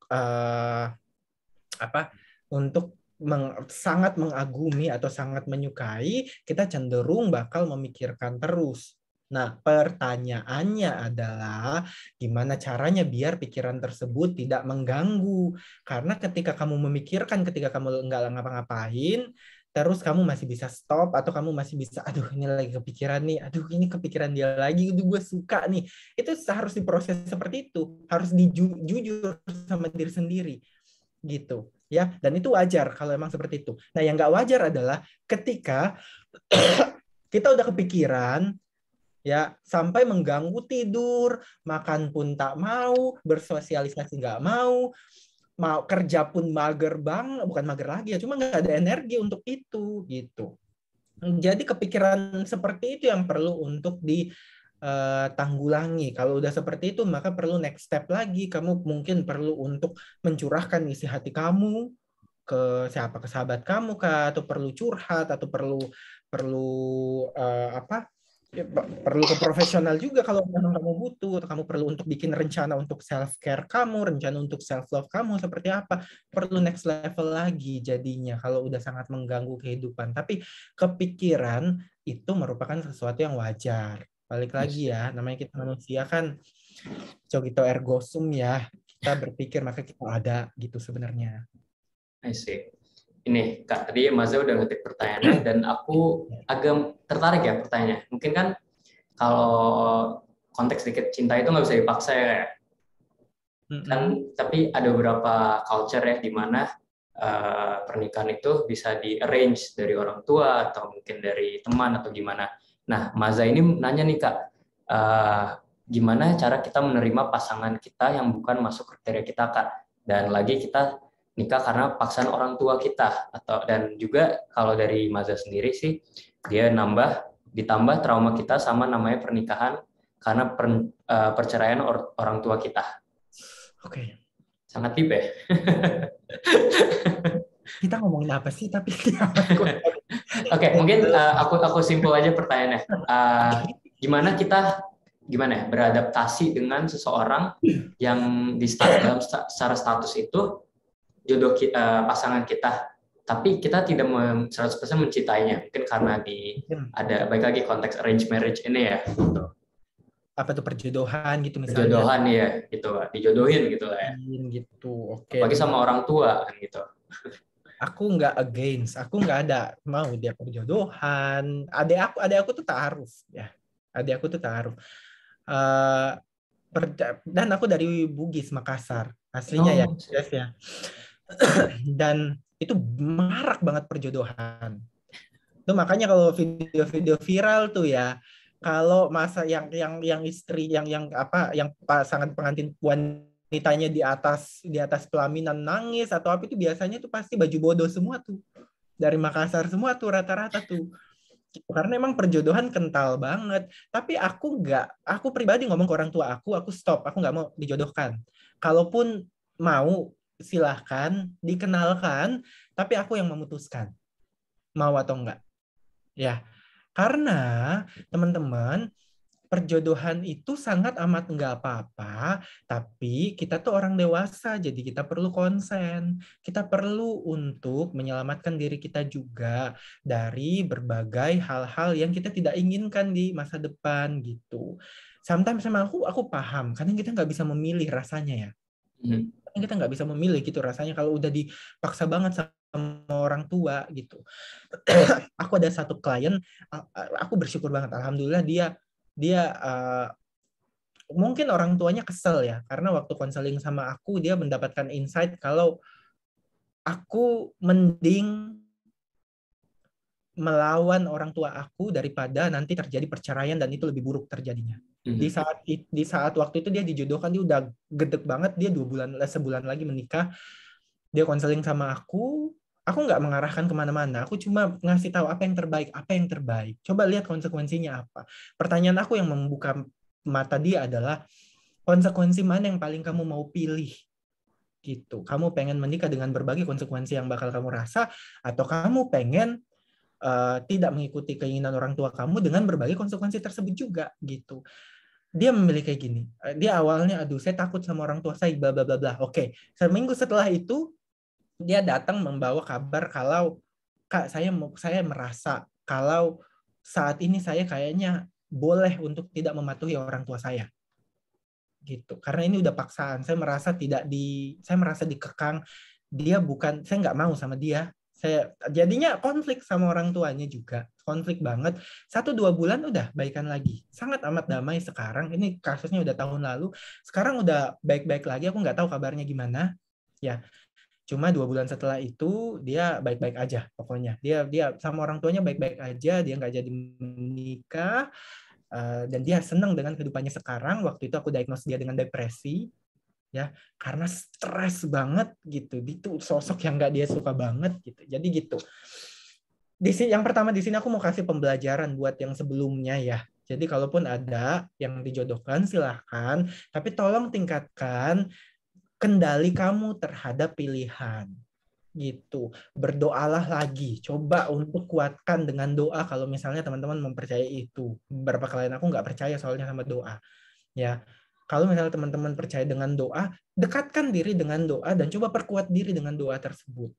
sangat mengagumi atau sangat menyukai, kita cenderung bakal memikirkan terus. Nah, pertanyaannya adalah gimana caranya biar pikiran tersebut tidak mengganggu. Karena ketika kamu memikirkan, ketika kamu nggak ngapa-ngapain, terus kamu masih bisa stop, atau kamu masih bisa, aduh ini lagi kepikiran nih, aduh ini kepikiran dia lagi, aduh gue suka nih. Itu harus diproses seperti itu, harus jujur sama diri sendiri. Gitu. Ya, dan itu wajar kalau emang seperti itu. Nah, yang nggak wajar adalah ketika kita udah kepikiran, ya, sampai mengganggu tidur, makan pun tak mau, bersosialisasi nggak mau kerja pun mager banget, bukan mager lagi ya, cuma nggak ada energi untuk itu, gitu. Jadi kepikiran seperti itu yang perlu untuk ditanggulangi. Kalau udah seperti itu, maka perlu next step lagi. Kamu mungkin perlu untuk mencurahkan isi hati kamu ke siapa, ke sahabat kamu kah, atau perlu curhat, atau perlu perlu ke profesional juga kalau memang kamu butuh, atau kamu perlu untuk bikin rencana untuk self care kamu, rencana untuk self love kamu seperti apa, perlu next level lagi jadinya kalau udah sangat mengganggu kehidupan. Tapi kepikiran itu merupakan sesuatu yang wajar. Balik lagi ya, namanya kita manusia kan cogito ergo sum ya, kita berpikir maka kita ada gitu sebenarnya. I see. Ini Kak, tadi Maza udah ngetik pertanyaannya dan aku agak tertarik ya pertanyaannya. Mungkin kan kalau konteks dikit cinta itu nggak bisa dipaksa ya. Kan, tapi ada beberapa culture ya di mana pernikahan itu bisa di-arrange dari orang tua atau mungkin dari teman atau gimana. Nah, Maza ini nanya nih Kak, gimana cara kita menerima pasangan kita yang bukan masuk kriteria kita Kak? Dan lagi kita nikah karena paksaan orang tua kita, dan juga kalau dari Maza sendiri sih dia ditambah trauma kita sama namanya pernikahan karena perceraian orang tua kita. Oke. Sangat deep ya. Kita ngomongin apa sih tapi Oke, mungkin aku simpul aja pertanyaannya. Gimana ya, beradaptasi dengan seseorang yang dalam secara status itu jodoh pasangan kita, tapi kita tidak 100% mencintainya, mungkin karena ada baik lagi konteks arranged marriage ini ya. Gitu. Apa tuh perjodohan gitu misalnya? Perjodohan ya, gitu, dijodohin gitu lah ya. Gitu, oke. Apalagi sama orang tua kan gitu. Aku nggak against, aku nggak ada mau dia perjodohan. Adik aku tuh ta'aruf ya. Adik aku tuh ta'aruf. Dan aku dari Bugis Makassar aslinya ya, yes, ya. Dan itu marak banget perjodohan. Itu makanya kalau video-video viral tuh ya, kalau masa yang istri yang pasangan pengantin wanitanya di atas pelaminan nangis atau apa itu biasanya tuh pasti baju bodoh semua tuh. Dari Makassar semua tuh rata-rata tuh. Karena emang perjodohan kental banget. Tapi aku pribadi ngomong ke orang tua aku stop, aku nggak mau dijodohkan. Kalaupun mau silahkan dikenalkan, tapi aku yang memutuskan mau atau enggak. Ya, karena teman-teman perjodohan itu sangat amat enggak apa-apa, tapi kita tuh orang dewasa, jadi kita perlu konsen. Kita perlu untuk menyelamatkan diri kita juga dari berbagai hal-hal yang kita tidak inginkan di masa depan gitu. Sometimes sama aku paham, kadang kita nggak bisa memilih rasanya ya. Kita nggak bisa memilih gitu rasanya kalau udah dipaksa banget sama orang tua gitu. Aku ada satu klien, aku bersyukur banget, alhamdulillah dia mungkin orang tuanya kesel ya, karena waktu konseling sama aku dia mendapatkan insight kalau aku mending melawan orang tua aku daripada nanti terjadi perceraian dan itu lebih buruk terjadinya. Di saat waktu itu dia dijodohkan, dia udah gedek banget, dia sebulan lagi menikah. Dia konseling sama aku nggak mengarahkan kemana-mana, aku cuma ngasih tahu apa yang terbaik. Coba lihat konsekuensinya apa. Pertanyaan aku yang membuka mata dia adalah konsekuensi mana yang paling kamu mau pilih gitu. Kamu pengen menikah dengan berbagai konsekuensi yang bakal kamu rasa, atau kamu pengen tidak mengikuti keinginan orang tua kamu dengan berbagai konsekuensi tersebut juga gitu. Dia memilih kayak gini. Dia awalnya, aduh saya takut sama orang tua saya, bla bla bla bla. Oke, seminggu setelah itu dia datang membawa kabar kalau Kak, saya merasa kalau saat ini saya kayaknya boleh untuk tidak mematuhi orang tua saya. Gitu. Karena ini udah paksaan. Saya merasa dikekang. Saya nggak mau sama dia. Saya jadinya konflik sama orang tuanya juga, konflik banget. 1-2 bulan udah baikan lagi, sangat amat damai sekarang. Ini kasusnya udah tahun lalu, sekarang udah baik-baik lagi. Aku nggak tahu kabarnya gimana ya, cuma 2 bulan setelah itu dia baik-baik aja. Pokoknya dia sama orang tuanya baik-baik aja, dia nggak jadi menikah, dan dia senang dengan kehidupannya sekarang. Waktu itu aku diagnosis dia dengan depresi ya, karena stres banget gitu. Itu sosok yang nggak dia suka banget gitu. Jadi gitu. Yang pertama di sini aku mau kasih pembelajaran buat yang sebelumnya ya. Jadi kalaupun ada yang dijodohkan silahkan, tapi tolong tingkatkan kendali kamu terhadap pilihan gitu. Berdoalah lagi, coba untuk kuatkan dengan doa kalau misalnya teman-teman mempercayai itu. Beberapa klien aku nggak percaya soalnya sama doa ya. Kalau misalnya teman-teman percaya dengan doa, dekatkan diri dengan doa dan coba perkuat diri dengan doa tersebut.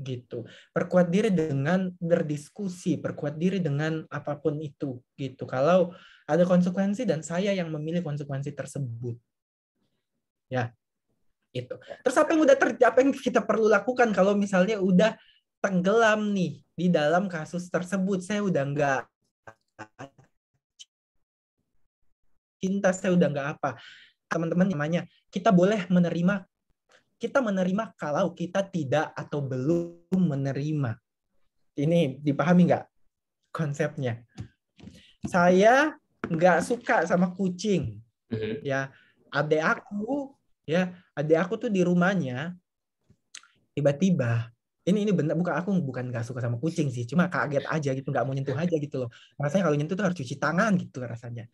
Gitu. Perkuat diri dengan berdiskusi, perkuat diri dengan apapun itu gitu. Kalau ada konsekuensi dan saya yang memilih konsekuensi tersebut. Ya. Itu. Terus apa yang kita perlu lakukan kalau misalnya udah tenggelam nih di dalam kasus tersebut? Saya udah nggak cinta, saya udah nggak apa. Teman-teman namanya, kita menerima kalau kita tidak atau belum menerima. Ini dipahami nggak konsepnya? Saya nggak suka sama kucing. Ya, adik aku tuh di rumahnya tiba-tiba ini benar, bukan nggak suka sama kucing sih, cuma kaget aja gitu, nggak mau nyentuh aja gitu loh. Rasanya kalau nyentuh tuh harus cuci tangan gitu rasanya.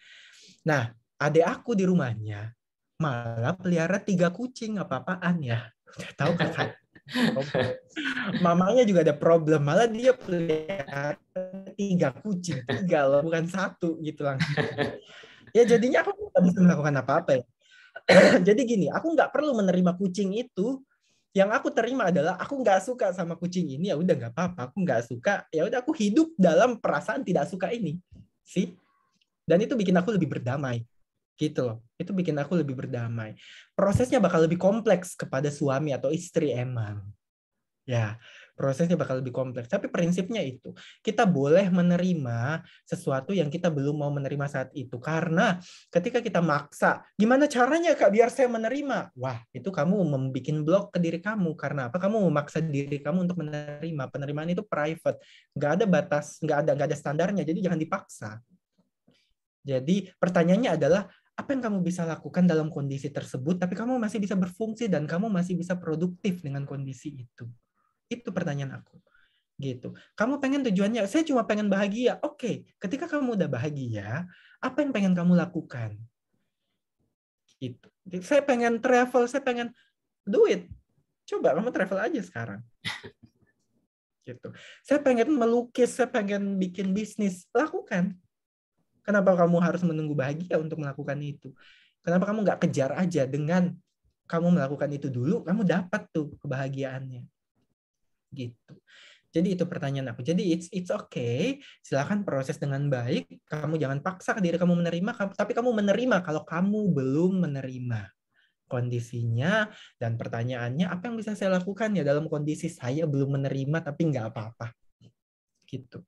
Nah, adik aku di rumahnya malah pelihara 3 kucing, apa-apaan ya. Udah tahu kakak. Mamanya juga ada problem, malah dia pelihara 3 kucing, 3 loh, bukan 1 gitu langsung. Ya jadinya aku nggak bisa melakukan apa-apa ya. Jadi gini, aku nggak perlu menerima kucing itu. Yang aku terima adalah aku nggak suka sama kucing ini, ya udah nggak apa-apa. Aku nggak suka, ya udah aku hidup dalam perasaan tidak suka ini, sih. Dan itu bikin aku lebih berdamai, gitu loh. Itu bikin aku lebih berdamai. Prosesnya bakal lebih kompleks kepada suami atau istri emang. Ya, prosesnya bakal lebih kompleks. Tapi prinsipnya itu, kita boleh menerima sesuatu yang kita belum mau menerima saat itu. Karena ketika kita maksa, gimana caranya Kak biar saya menerima? Wah, itu kamu membuat blok ke diri kamu. Karena apa? Kamu memaksa diri kamu untuk menerima. Penerimaan itu private. Nggak ada batas, nggak ada standarnya. Jadi jangan dipaksa. Jadi pertanyaannya adalah, apa yang kamu bisa lakukan dalam kondisi tersebut, tapi kamu masih bisa berfungsi dan kamu masih bisa produktif dengan kondisi itu. Itu pertanyaan aku. Gitu. Kamu pengen tujuannya, saya cuma pengen bahagia. Oke, ketika kamu udah bahagia, apa yang pengen kamu lakukan? Gitu. Saya pengen travel, saya pengen duit. Coba kamu travel aja sekarang. Gitu. Saya pengen melukis, saya pengen bikin bisnis, lakukan. Kenapa kamu harus menunggu bahagia untuk melakukan itu? Kenapa kamu nggak kejar aja dengan kamu melakukan itu dulu, kamu dapat tuh kebahagiaannya. Gitu. Jadi itu pertanyaan aku. Jadi it's okay. Silakan proses dengan baik. Kamu jangan paksa diri kamu menerima, tapi kamu menerima kalau kamu belum menerima kondisinya. Dan pertanyaannya, apa yang bisa saya lakukan ya dalam kondisi saya belum menerima tapi nggak apa-apa. Gitu.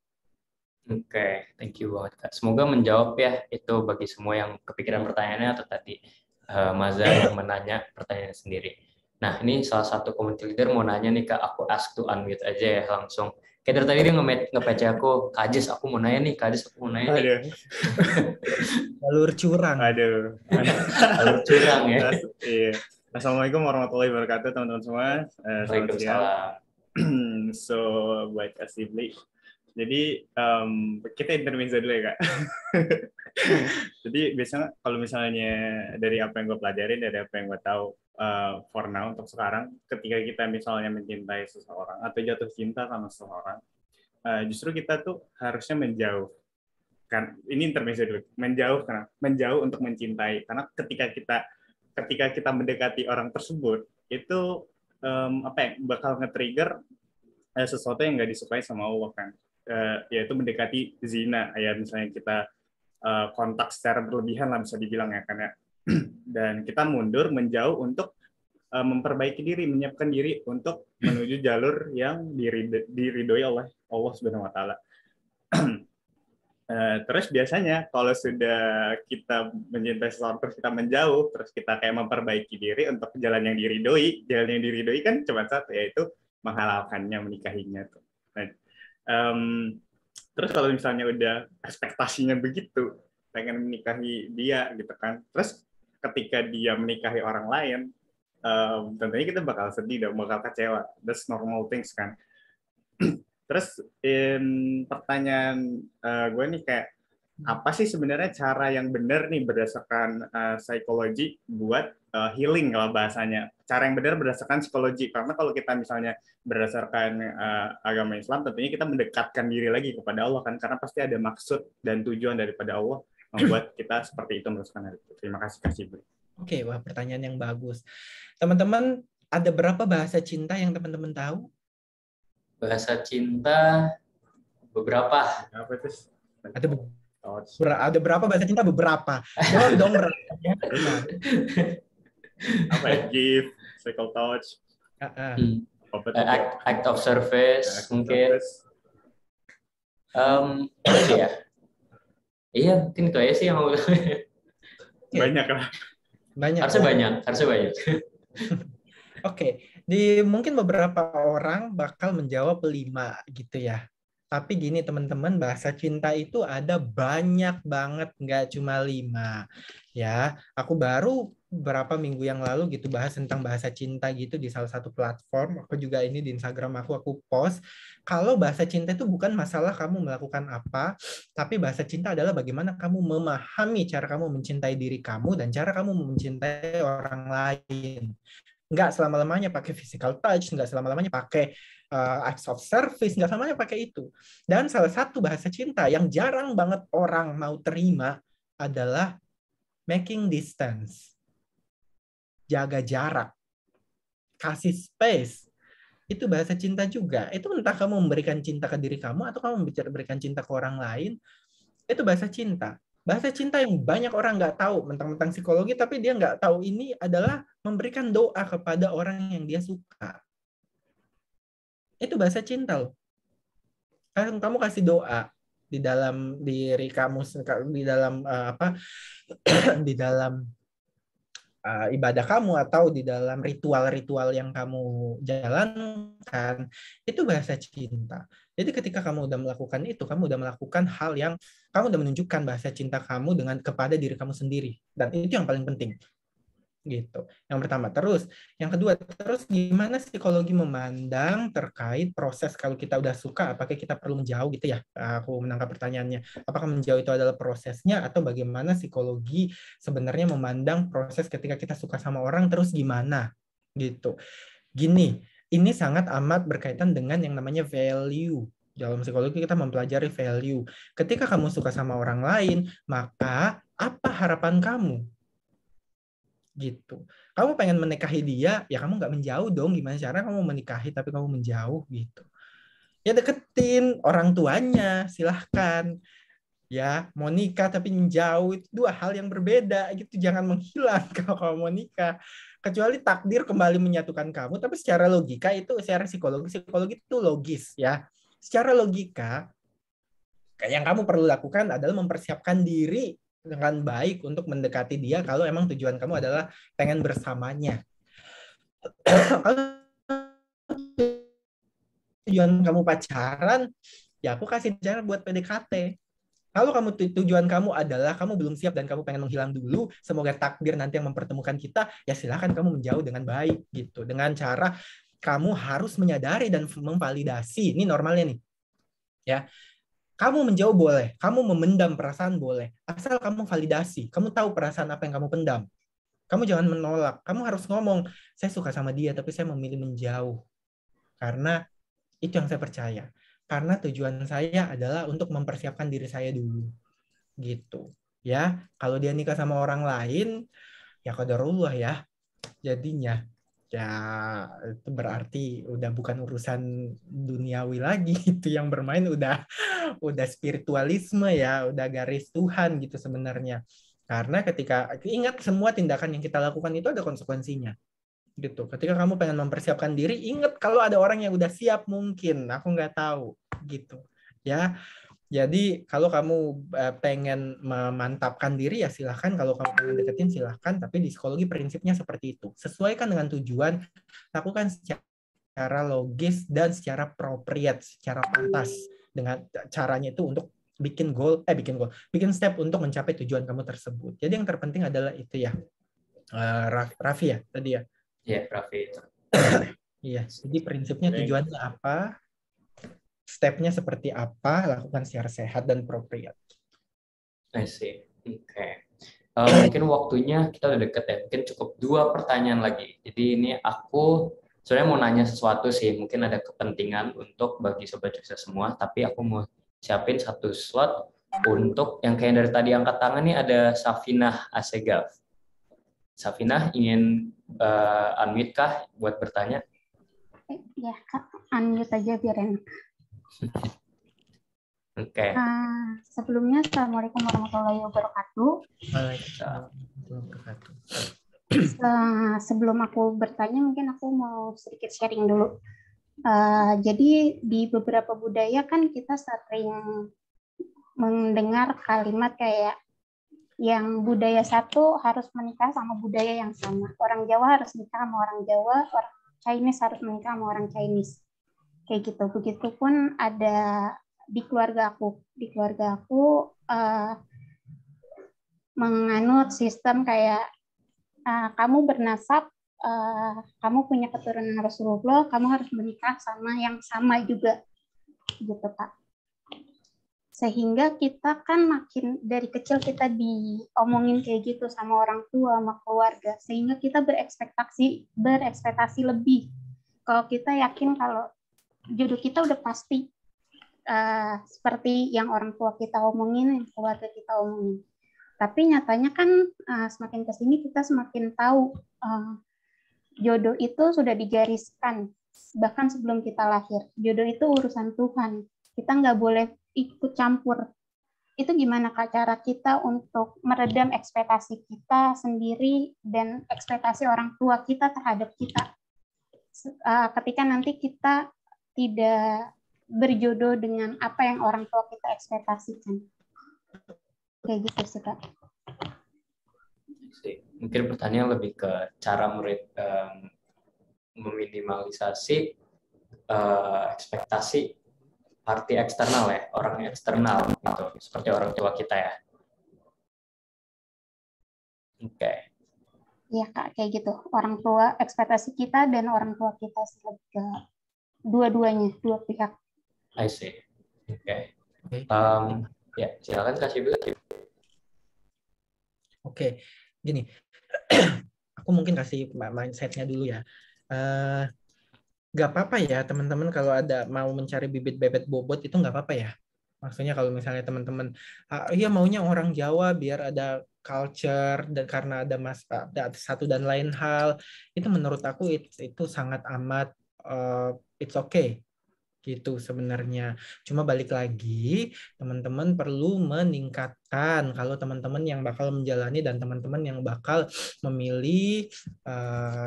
Oke, thank you banget Kak. Semoga menjawab ya itu bagi semua yang kepikiran pertanyaannya atau tadi Maza yang menanya pertanyaan sendiri. Nah, ini salah satu community leader mau nanya nih Kak, aku ask to unmute aja ya langsung. Kayak dari tadi dia nge-PC aku, Kak Ajis aku mau nanya nih, Kak Ajis aku mau nanya nih. Jalur curang. Aduh. Jalur curang ya. Iya. Assalamualaikum warahmatullahi wabarakatuh teman-teman semua. Waalaikumsalam. So, buat Asibli. Jadi kita intermezzo dulu ya Kak. Jadi biasanya kalau misalnya dari apa yang gue pelajarin, dari apa yang gue tahu for now untuk sekarang, ketika kita misalnya mencintai seseorang atau jatuh cinta sama seseorang, justru kita tuh harusnya menjauh. Kan ini intermezzo dulu. Menjauh karena menjauh untuk mencintai. Karena ketika kita mendekati orang tersebut, itu bakal nge-trigger sesuatu yang nggak disukai sama Allah kan. Yaitu mendekati zina, ya misalnya kita kontak secara berlebihan lah bisa dibilang ya kan ya. Dan kita mundur menjauh untuk memperbaiki diri, menyiapkan diri untuk menuju jalur yang diridhoi oleh Allah Subhanahu wa taala. Terus biasanya kalau sudah kita mencintai seseorang terus kita menjauh, terus kita kayak memperbaiki diri untuk jalan yang diridhoi. Jalan yang diridhoi kan cuma satu, yaitu menghalalkannya, menikahinya tuh. Terus kalau misalnya udah ekspektasinya begitu, pengen menikahi dia gitu kan, terus ketika dia menikahi orang lain, tentunya kita bakal sedih dan bakal kecewa. That's normal things kan. Terus pertanyaan gue nih kayak, apa sih sebenarnya cara yang benar nih berdasarkan psikologi buat healing kalau bahasanya. Cara yang benar berdasarkan psikologi. Karena kalau kita misalnya berdasarkan agama Islam, tentunya kita mendekatkan diri lagi kepada Allah kan. Karena pasti ada maksud dan tujuan daripada Allah membuat kita seperti itu berdasarkan itu. Terima kasih Kak Sibli. Oke, wah pertanyaan yang bagus. Teman-teman, ada berapa bahasa cinta yang teman-teman tahu? Bahasa cinta beberapa. Apa itu? Ada berapa bahasa cinta? Beberapa. Jawab dong. Apa ya? Gift, physical touch, act of service, mungkin. Ya. Iya, mungkin itu aja sih yang mau. Banyak lah. Harusnya banyak. Oke, mungkin beberapa orang bakal menjawab 5 gitu ya. Tapi gini teman-teman, bahasa cinta itu ada banyak banget, nggak cuma 5. Ya, aku baru beberapa minggu yang lalu gitu bahas tentang bahasa cinta gitu di salah satu platform. Aku juga ini di Instagram aku post. Kalau bahasa cinta itu bukan masalah kamu melakukan apa, tapi bahasa cinta adalah bagaimana kamu memahami cara kamu mencintai diri kamu dan cara kamu mencintai orang lain. Nggak selama-lamanya pakai physical touch, nggak selama-lamanya pakai acts of service, nggak selamanya pakai itu. Dan salah satu bahasa cinta yang jarang banget orang mau terima adalah making distance. Jaga jarak. Kasih space. Itu bahasa cinta juga. Itu entah kamu memberikan cinta ke diri kamu atau kamu memberikan cinta ke orang lain, itu bahasa cinta. Bahasa cinta yang banyak orang nggak tahu, mentang-mentang psikologi, tapi dia nggak tahu ini adalah memberikan doa kepada orang yang dia suka. Itu bahasa cinta loh. Kamu kasih doa di dalam diri kamu, di dalam di dalam ibadah kamu atau di dalam ritual-ritual yang kamu jalankan, itu bahasa cinta. Jadi ketika kamu udah melakukan itu, kamu udah melakukan hal yang kamu udah menunjukkan bahasa cinta kamu dengan kepada diri kamu sendiri. Dan itu yang paling penting. Gitu. Yang pertama. Terus, yang kedua, terus gimana psikologi memandang terkait proses kalau kita udah suka, apakah kita perlu menjauh gitu ya? Aku menangkap pertanyaannya. Apakah menjauh itu adalah prosesnya atau bagaimana psikologi sebenarnya memandang proses ketika kita suka sama orang terus gimana? Gitu. Gini, ini sangat amat berkaitan dengan yang namanya value. Dalam psikologi kita mempelajari value. Ketika kamu suka sama orang lain, maka apa harapan kamu? Gitu. Kamu pengen menikahi dia, ya kamu nggak menjauh dong. Gimana cara kamu menikahi tapi kamu menjauh gitu? Ya deketin orang tuanya, silahkan. Ya mau nikah tapi menjauh itu dua hal yang berbeda gitu. Jangan menghilang kalau kamu mau nikah. Kecuali takdir kembali menyatukan kamu, tapi secara logika itu, secara psikologi itu logis ya. Secara logika, yang kamu perlu lakukan adalah mempersiapkan diri dengan baik untuk mendekati dia kalau emang tujuan kamu adalah pengen bersamanya. Kalau tujuan kamu pacaran, ya aku kasih cara buat PDKT. Kalau tujuan kamu adalah kamu belum siap dan kamu pengen menghilang dulu, semoga takdir nanti yang mempertemukan kita, ya silahkan kamu menjauh dengan baik gitu. Dengan cara kamu harus menyadari dan memvalidasi. Ini normalnya nih. Ya. Kamu menjauh boleh, kamu memendam perasaan boleh, asal kamu validasi, kamu tahu perasaan apa yang kamu pendam. Kamu jangan menolak, kamu harus ngomong, saya suka sama dia, tapi saya memilih menjauh. Karena itu yang saya percaya. Karena tujuan saya adalah untuk mempersiapkan diri saya dulu. Gitu. Ya, kalau dia nikah sama orang lain, ya qadarullah ya, jadinya. Ya itu berarti udah bukan urusan duniawi lagi, itu yang bermain udah spiritualisme ya, udah garis Tuhan gitu sebenarnya. Karena ketika ingat semua tindakan yang kita lakukan itu ada konsekuensinya. Gitu. Ketika kamu pengen mempersiapkan diri, ingat kalau ada orang yang udah siap mungkin, aku nggak tahu gitu. Ya. Jadi kalau kamu pengen memantapkan diri ya silahkan, kalau kamu pengen deketin silahkan, tapi di psikologi prinsipnya seperti itu. Sesuaikan dengan tujuan, lakukan secara logis dan secara appropriate, secara pantas. Dengan caranya itu untuk bikin step untuk mencapai tujuan kamu tersebut. Jadi yang terpenting adalah itu ya. Raffi ya tadi ya? Iya, Raffi. Iya, jadi prinsipnya tujuannya apa? Stepnya seperti apa, lakukan secara sehat dan appropriate. I see. Oke. Mungkin waktunya kita udah deket ya. Mungkin cukup 2 pertanyaan lagi. Jadi ini aku sebenarnya mau nanya sesuatu sih. Mungkin ada kepentingan untuk bagi Sobat Jogja semua. Tapi aku mau siapin 1 slot untuk yang kayak dari tadi angkat tangan nih, ada Safinah Asegaf. Safinah ingin unmute kah buat bertanya? Ya, Kak, unmute aja biar enak. Oke. Sebelumnya, Assalamualaikum warahmatullahi wabarakatuh. Sebelum aku bertanya, mungkin aku mau sedikit sharing dulu. Jadi di beberapa budaya kan kita sering mendengar kalimat kayak yang budaya satu harus menikah sama budaya yang sama. Orang Jawa harus nikah sama orang Jawa, orang Chinese harus menikah sama orang Chinese. Kayak gitu. Begitupun ada di keluarga aku. Di keluarga aku menganut sistem kayak kamu bernasab, kamu punya keturunan Rasulullah, kamu harus menikah sama yang sama juga, gitu Kak. Sehingga kita kan makin dari kecil kita diomongin kayak gitu sama orang tua, sama keluarga, sehingga kita berekspektasi lebih. Kalau kita yakin kalau jodoh kita udah pasti seperti yang orang tua kita omongin, yang keluarga kita omongin. Tapi nyatanya kan semakin kesini kita semakin tahu jodoh itu sudah digariskan bahkan sebelum kita lahir. Jodoh itu urusan Tuhan. Kita nggak boleh ikut campur. Itu gimana Kak cara kita untuk meredam ekspektasi kita sendiri dan ekspektasi orang tua kita terhadap kita ketika nanti kita tidak berjodoh dengan apa yang orang tua kita ekspektasikan. Kayak gitu sih Kak. Mungkin pertanyaan lebih ke cara meminimalisasi ekspektasi party eksternal ya, orang eksternal gitu, seperti orang tua kita ya. Oke. Iya Kak, kayak gitu. Orang tua, ekspektasi kita dan orang tua kita sih lebih ke dua-duanya, dua pihak. I see. Oke. Ya, silakan kasih dulu. Oke, gini, aku mungkin kasih mindset-nya dulu ya. Gak apa-apa ya teman-teman kalau ada mau mencari bibit bebet bobot itu gak apa-apa ya. Maksudnya kalau misalnya teman-teman, iya maunya orang Jawa biar ada culture dan karena ada satu dan lain hal, itu menurut aku itu sangat amat it's okay. Gitu sebenarnya. Cuma balik lagi, teman-teman perlu meningkatkan kalau teman-teman yang bakal menjalani dan teman-teman yang bakal memilih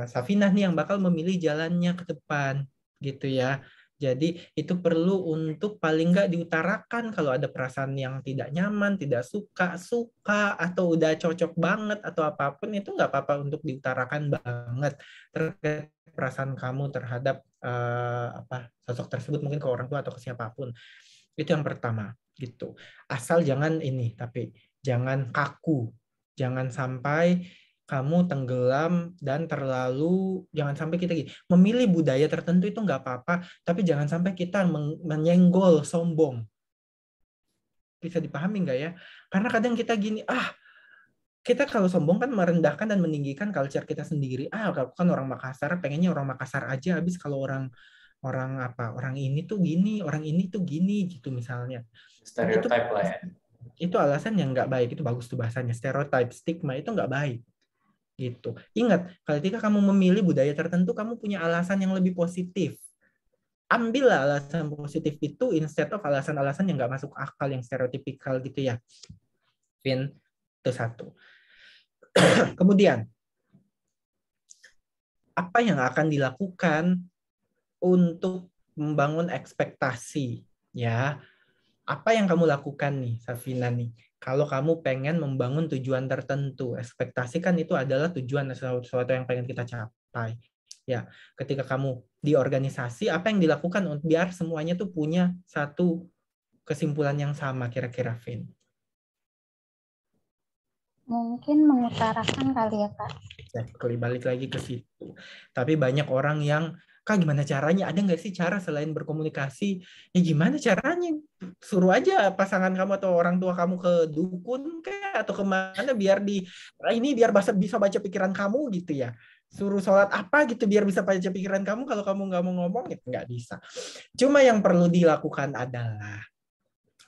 Safinah nih yang bakal memilih jalannya ke depan gitu ya. Jadi itu perlu untuk paling nggak diutarakan kalau ada perasaan yang tidak nyaman, tidak suka, atau udah cocok banget atau apapun itu nggak apa-apa untuk diutarakan banget terkait perasaan kamu terhadap sosok tersebut mungkin ke orang tua atau ke siapapun. Itu yang pertama gitu. Asal jangan tapi jangan kaku. Jangan sampai kamu tenggelam dan terlalu jangan sampai kita memilih budaya tertentu itu nggak apa-apa, tapi jangan sampai kita menyenggol sombong. Bisa dipahami nggak ya? Karena kadang kita gini, kita kalau sombong kan merendahkan dan meninggikan culture kita sendiri. Aku kan orang Makassar, pengennya orang Makassar aja. Habis kalau orang ini tuh gini, orang ini tuh gini gitu misalnya. Stereotype lah ya. Itu alasan yang nggak baik. Itu bagus tuh bahasanya. Stereotype, stigma itu nggak baik. Gitu. Ingat, ketika kamu memilih budaya tertentu, kamu punya alasan yang lebih positif. Ambillah alasan positif itu instead of alasan-alasan yang nggak masuk akal, yang stereotipikal gitu ya. Vin, itu satu. Kemudian, apa yang akan dilakukan untuk membangun ekspektasi? Ya, apa yang kamu lakukan nih, Safina nih? Kalau kamu pengen membangun tujuan tertentu, ekspektasi kan itu adalah tujuan sesuatu yang pengen kita capai. Ya, ketika kamu di organisasi, apa yang dilakukan biar semuanya tuh punya satu kesimpulan yang sama kira-kira, Vin? Mungkin mengutarakan kali ya, Kak. Balik lagi ke situ. Tapi banyak orang yang, Kak gimana caranya? Ada nggak sih cara selain berkomunikasi? Ya gimana caranya? Suruh aja pasangan kamu atau orang tua kamu ke dukun kayak atau kemana biar biar bisa baca pikiran kamu gitu ya. Suruh sholat apa gitu biar bisa baca pikiran kamu, kalau kamu nggak mau ngomong itu nggak bisa. Cuma yang perlu dilakukan adalah,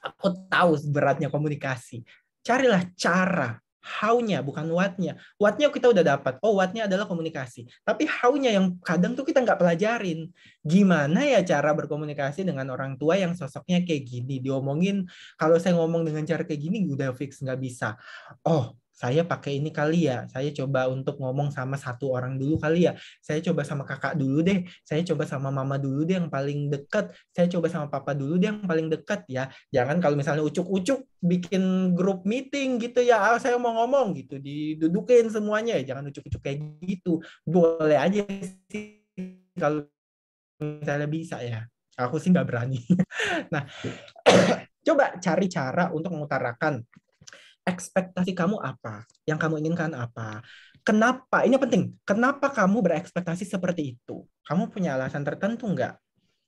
aku tahu beratnya komunikasi. Carilah cara. How-nya, bukan what-nya. What-nya kita udah dapat. What-nya adalah komunikasi. Tapi how-nya yang kadang tuh kita nggak pelajarin. Gimana ya cara berkomunikasi dengan orang tua yang sosoknya kayak gini. Diomongin, kalau saya ngomong dengan cara kayak gini, udah fix nggak bisa. Saya pakai ini kali ya. Saya coba untuk ngomong sama satu orang dulu kali ya. Saya coba sama kakak dulu deh. Saya coba sama mama dulu deh yang paling dekat. Saya coba sama papa dulu deh yang paling dekat ya. Jangan kalau misalnya ucuk-ucuk bikin grup meeting gitu ya. Saya mau ngomong gitu. Didudukin semuanya ya. Jangan ucuk-ucuk kayak gitu. Boleh aja sih kalau misalnya bisa ya. Aku sih nggak berani. Nah, coba cari cara untuk mengutarakan ekspektasi kamu apa, yang kamu inginkan apa. Kenapa? Ini penting. Kenapa kamu berekspektasi seperti itu? Kamu punya alasan tertentu nggak?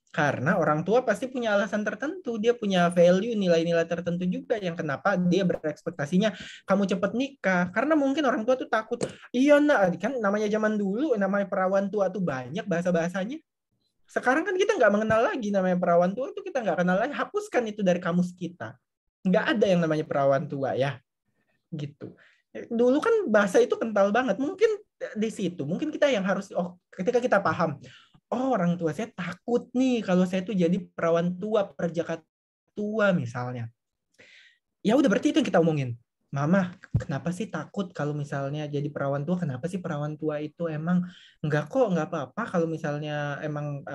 Karena orang tua pasti punya alasan tertentu. Dia punya value, nilai-nilai tertentu juga yang kenapa dia berekspektasinya kamu cepat nikah. Karena mungkin orang tua tuh takut. Iya, nak, kan namanya zaman dulu, namanya perawan tua tuh banyak bahasa-bahasanya. Sekarang kan kita nggak mengenal lagi namanya perawan tua, itu kita nggak kenal lagi. Hapuskan itu dari kamus kita. Nggak ada yang namanya perawan tua ya. Gitu. Dulu kan bahasa itu kental banget. Mungkin di situ, mungkin kita yang harus, ketika kita paham, orang tua saya takut nih kalau saya tuh jadi perawan tua, perjaka tua misalnya. Ya udah, berarti itu yang kita omongin. Mama, kenapa sih takut kalau misalnya jadi perawan tua? Kenapa sih perawan tua itu emang enggak kok, enggak apa-apa kalau misalnya emang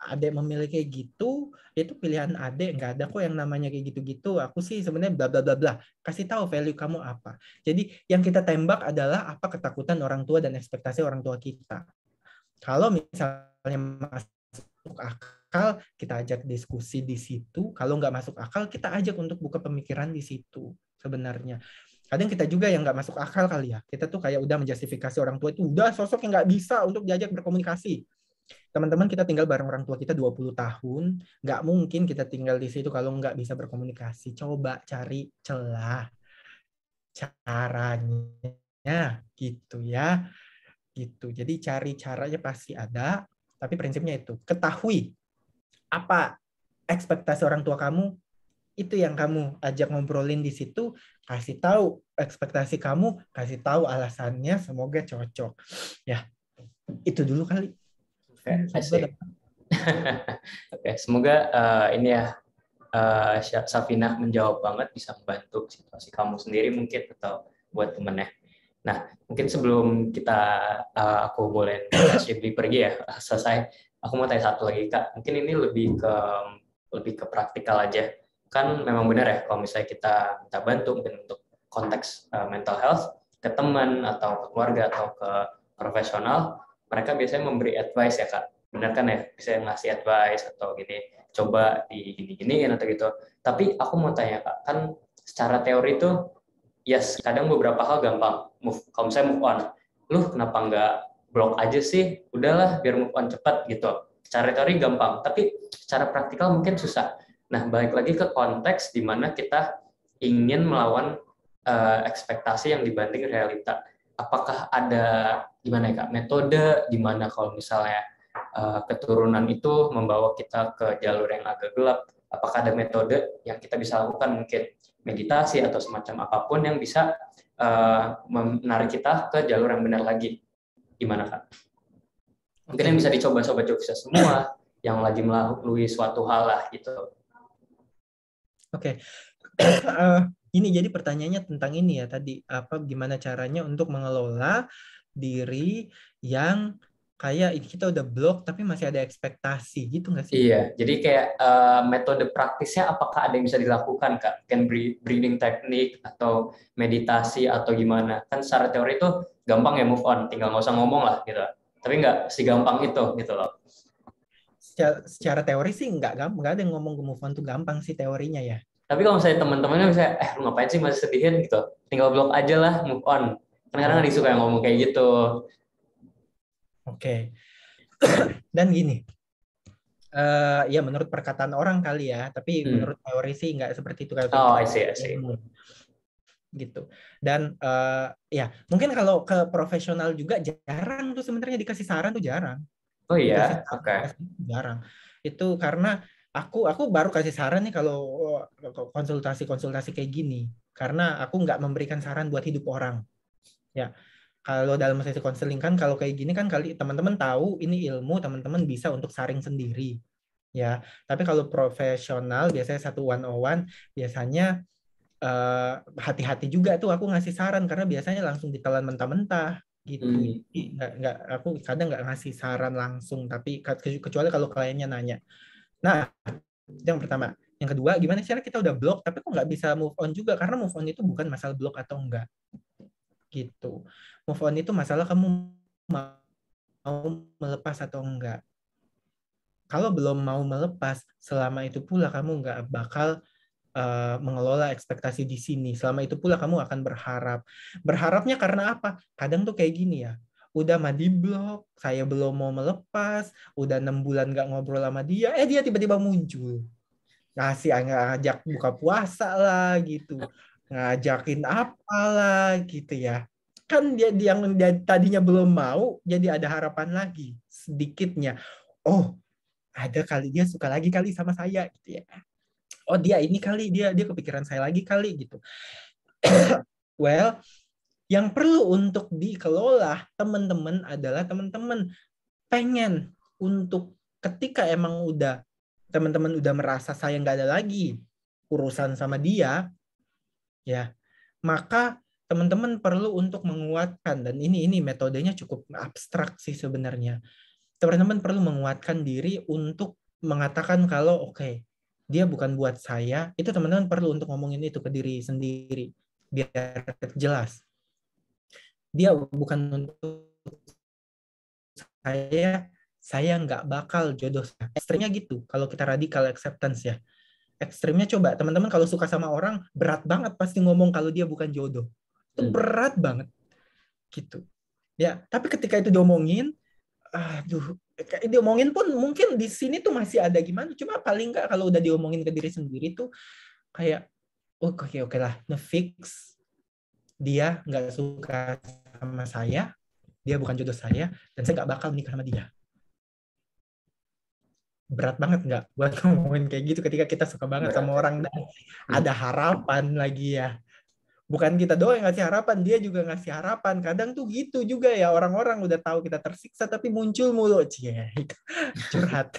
adek memilih kayak gitu, itu pilihan adek, enggak ada kok yang namanya kayak gitu-gitu. Aku sih sebenarnya bla bla bla bla. Kasih tahu value kamu apa. Jadi yang kita tembak adalah apa ketakutan orang tua dan ekspektasi orang tua kita. Kalau misalnya masuk akal, kita ajak diskusi di situ. Kalau nggak masuk akal, kita ajak untuk buka pemikiran di situ. Sebenarnya kadang kita juga yang nggak masuk akal kali ya, kita tuh kayak udah menjustifikasi orang tua itu udah sosok yang nggak bisa untuk diajak berkomunikasi. Teman-teman, kita tinggal bareng orang tua kita 20 tahun, nggak mungkin kita tinggal di situ kalau nggak bisa berkomunikasi. Coba cari celah caranya gitu ya, gitu. Jadi cari caranya pasti ada, tapi prinsipnya itu ketahui apa ekspektasi orang tua kamu, itu yang kamu ajak ngobrolin di situ, kasih tahu ekspektasi kamu, kasih tahu alasannya, semoga cocok. Ya, itu dulu kali. Oke, semoga ini ya Safinah menjawab banget, bisa membantu situasi kamu sendiri mungkin atau buat temennya. Nah, mungkin sebelum kita aku boleh Shibli pergi ya, selesai. Aku mau tanya satu lagi Kak. Mungkin ini lebih ke praktikal aja. Kan memang benar ya kalau misalnya kita minta bantu mungkin untuk konteks mental health ke teman atau ke keluarga atau ke profesional, mereka biasanya memberi advice ya Kak. Benar kan ya? Bisa ngasih advice atau gini, coba di gini-giniin atau gitu. Tapi aku mau tanya Kak, kan secara teori itu yes, kadang beberapa hal gampang kalau misalnya move on, lu kenapa nggak blok aja sih, udahlah biar move on cepat gitu. Secara teori gampang, tapi secara praktikal mungkin susah. Nah, balik lagi ke konteks di mana kita ingin melawan ekspektasi yang dibanding realita. Apakah ada gimana ya Kak, metode di mana kalau misalnya keturunan itu membawa kita ke jalur yang agak gelap, apakah ada metode yang kita bisa lakukan, mungkin meditasi atau semacam apapun yang bisa menarik kita ke jalur yang benar lagi. Gimana Kak? Mungkin yang bisa dicoba Sobat Jogja semua yang lagi melalui suatu hal lah gitu. Oke. Ini jadi pertanyaannya tentang ini ya tadi, gimana caranya untuk mengelola diri yang kayak kita udah blok tapi masih ada ekspektasi gitu nggak sih? Iya, jadi kayak metode praktisnya apakah ada yang bisa dilakukan Kak? Kan breathing teknik atau meditasi atau gimana? Kan secara teori itu gampang ya move on, tinggal nggak usah ngomong lah gitu. Tapi nggak segampang itu gitu loh. Secara teori sih nggak ada yang ngomong move on tuh gampang sih teorinya ya. Tapi kalau misalnya teman-temannya bisa, lu ngapain sih masih sedihin gitu? Tinggal blok aja lah, move on. Kadang-kadang disuka yang ngomong kayak gitu. Oke. Dan gini, ya menurut perkataan orang kali ya, tapi menurut teori sih nggak seperti itu. I see. Gitu. Dan ya mungkin kalau ke profesional juga jarang tuh sebenarnya dikasih saran tuh jarang. Oh iya, oke. Jarang. Itu karena aku baru kasih saran nih kalau konsultasi kayak gini, karena aku nggak memberikan saran buat hidup orang. Ya, kalau dalam sesi konseling kan kalau kayak gini kan kali teman-teman tahu ini ilmu, teman-teman bisa untuk saring sendiri. Ya, tapi kalau profesional biasanya 1-on-1 biasanya hati-hati juga tuh aku ngasih saran karena biasanya langsung ditelan mentah-mentah gitu. Jadi aku kadang nggak ngasih saran langsung, tapi kecuali kalau kliennya nanya. Nah, yang pertama. Yang kedua, gimana cara kita udah blok tapi kok nggak bisa move on juga, karena move on itu bukan masalah blok atau enggak. Gitu. Move on itu masalah kamu mau melepas atau enggak. kalau belum mau melepas, selama itu pula kamu nggak bakal mengelola ekspektasi di sini. Selama itu pula kamu akan berharap. Berharapnya karena apa? Kadang tuh kayak gini ya. Udah mah di blok, saya belum mau melepas, udah 6 bulan nggak ngobrol sama dia, dia tiba-tiba muncul. Ngajak buka puasa lah gitu. Ngajakin apalah gitu ya. Kan dia yang tadinya belum mau, jadi ada harapan lagi sedikitnya. Oh, ada kali dia suka lagi kali sama saya gitu ya. Oh, dia ini kali, dia kepikiran saya lagi kali gitu. Well, yang perlu untuk dikelola teman-teman adalah teman-teman pengen untuk ketika emang teman-teman udah merasa saya nggak ada lagi urusan sama dia, ya, maka teman-teman perlu untuk menguatkan, dan ini metodenya cukup abstrak sih sebenarnya. Teman-teman perlu menguatkan diri untuk mengatakan kalau oke, dia bukan buat saya. Itu teman-teman perlu untuk ngomongin itu ke diri sendiri biar jelas. Dia bukan untuk saya nggak bakal jodoh. Ekstrimnya gitu kalau kita radikal acceptance ya. Ekstrimnya coba teman-teman kalau suka sama orang berat banget pasti ngomong kalau dia bukan jodoh. Itu berat banget gitu. Ya, tapi ketika itu diomongin, diomongin pun mungkin di sini tuh masih ada gimana, cuma paling nggak kalau udah diomongin ke diri sendiri tuh kayak oke lah, ngefix dia nggak suka sama saya, dia bukan jodoh saya, dan saya nggak bakal menikah sama dia. Berat banget nggak buat ngomongin kayak gitu ketika kita suka banget sama orang dan ada harapan lagi ya. Bukan kita doang yang ngasih harapan, dia juga ngasih harapan. Kadang tuh gitu juga ya, orang-orang udah tahu kita tersiksa tapi muncul mulu, curhat.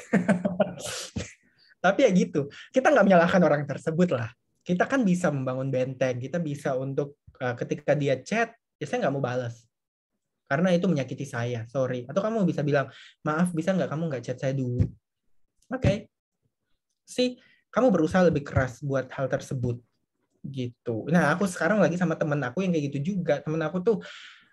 Tapi ya gitu, kita nggak menyalahkan orang tersebut lah. Kita kan bisa membangun benteng, kita bisa untuk ketika dia chat, ya saya nggak mau balas. Karena itu menyakiti saya, sorry. Atau kamu bisa bilang, maaf bisa nggak kamu nggak chat saya dulu. Oke. Sih, kamu berusaha lebih keras buat hal tersebut. Gitu. Nah, aku sekarang lagi sama temen aku yang kayak gitu juga. Temen aku tuh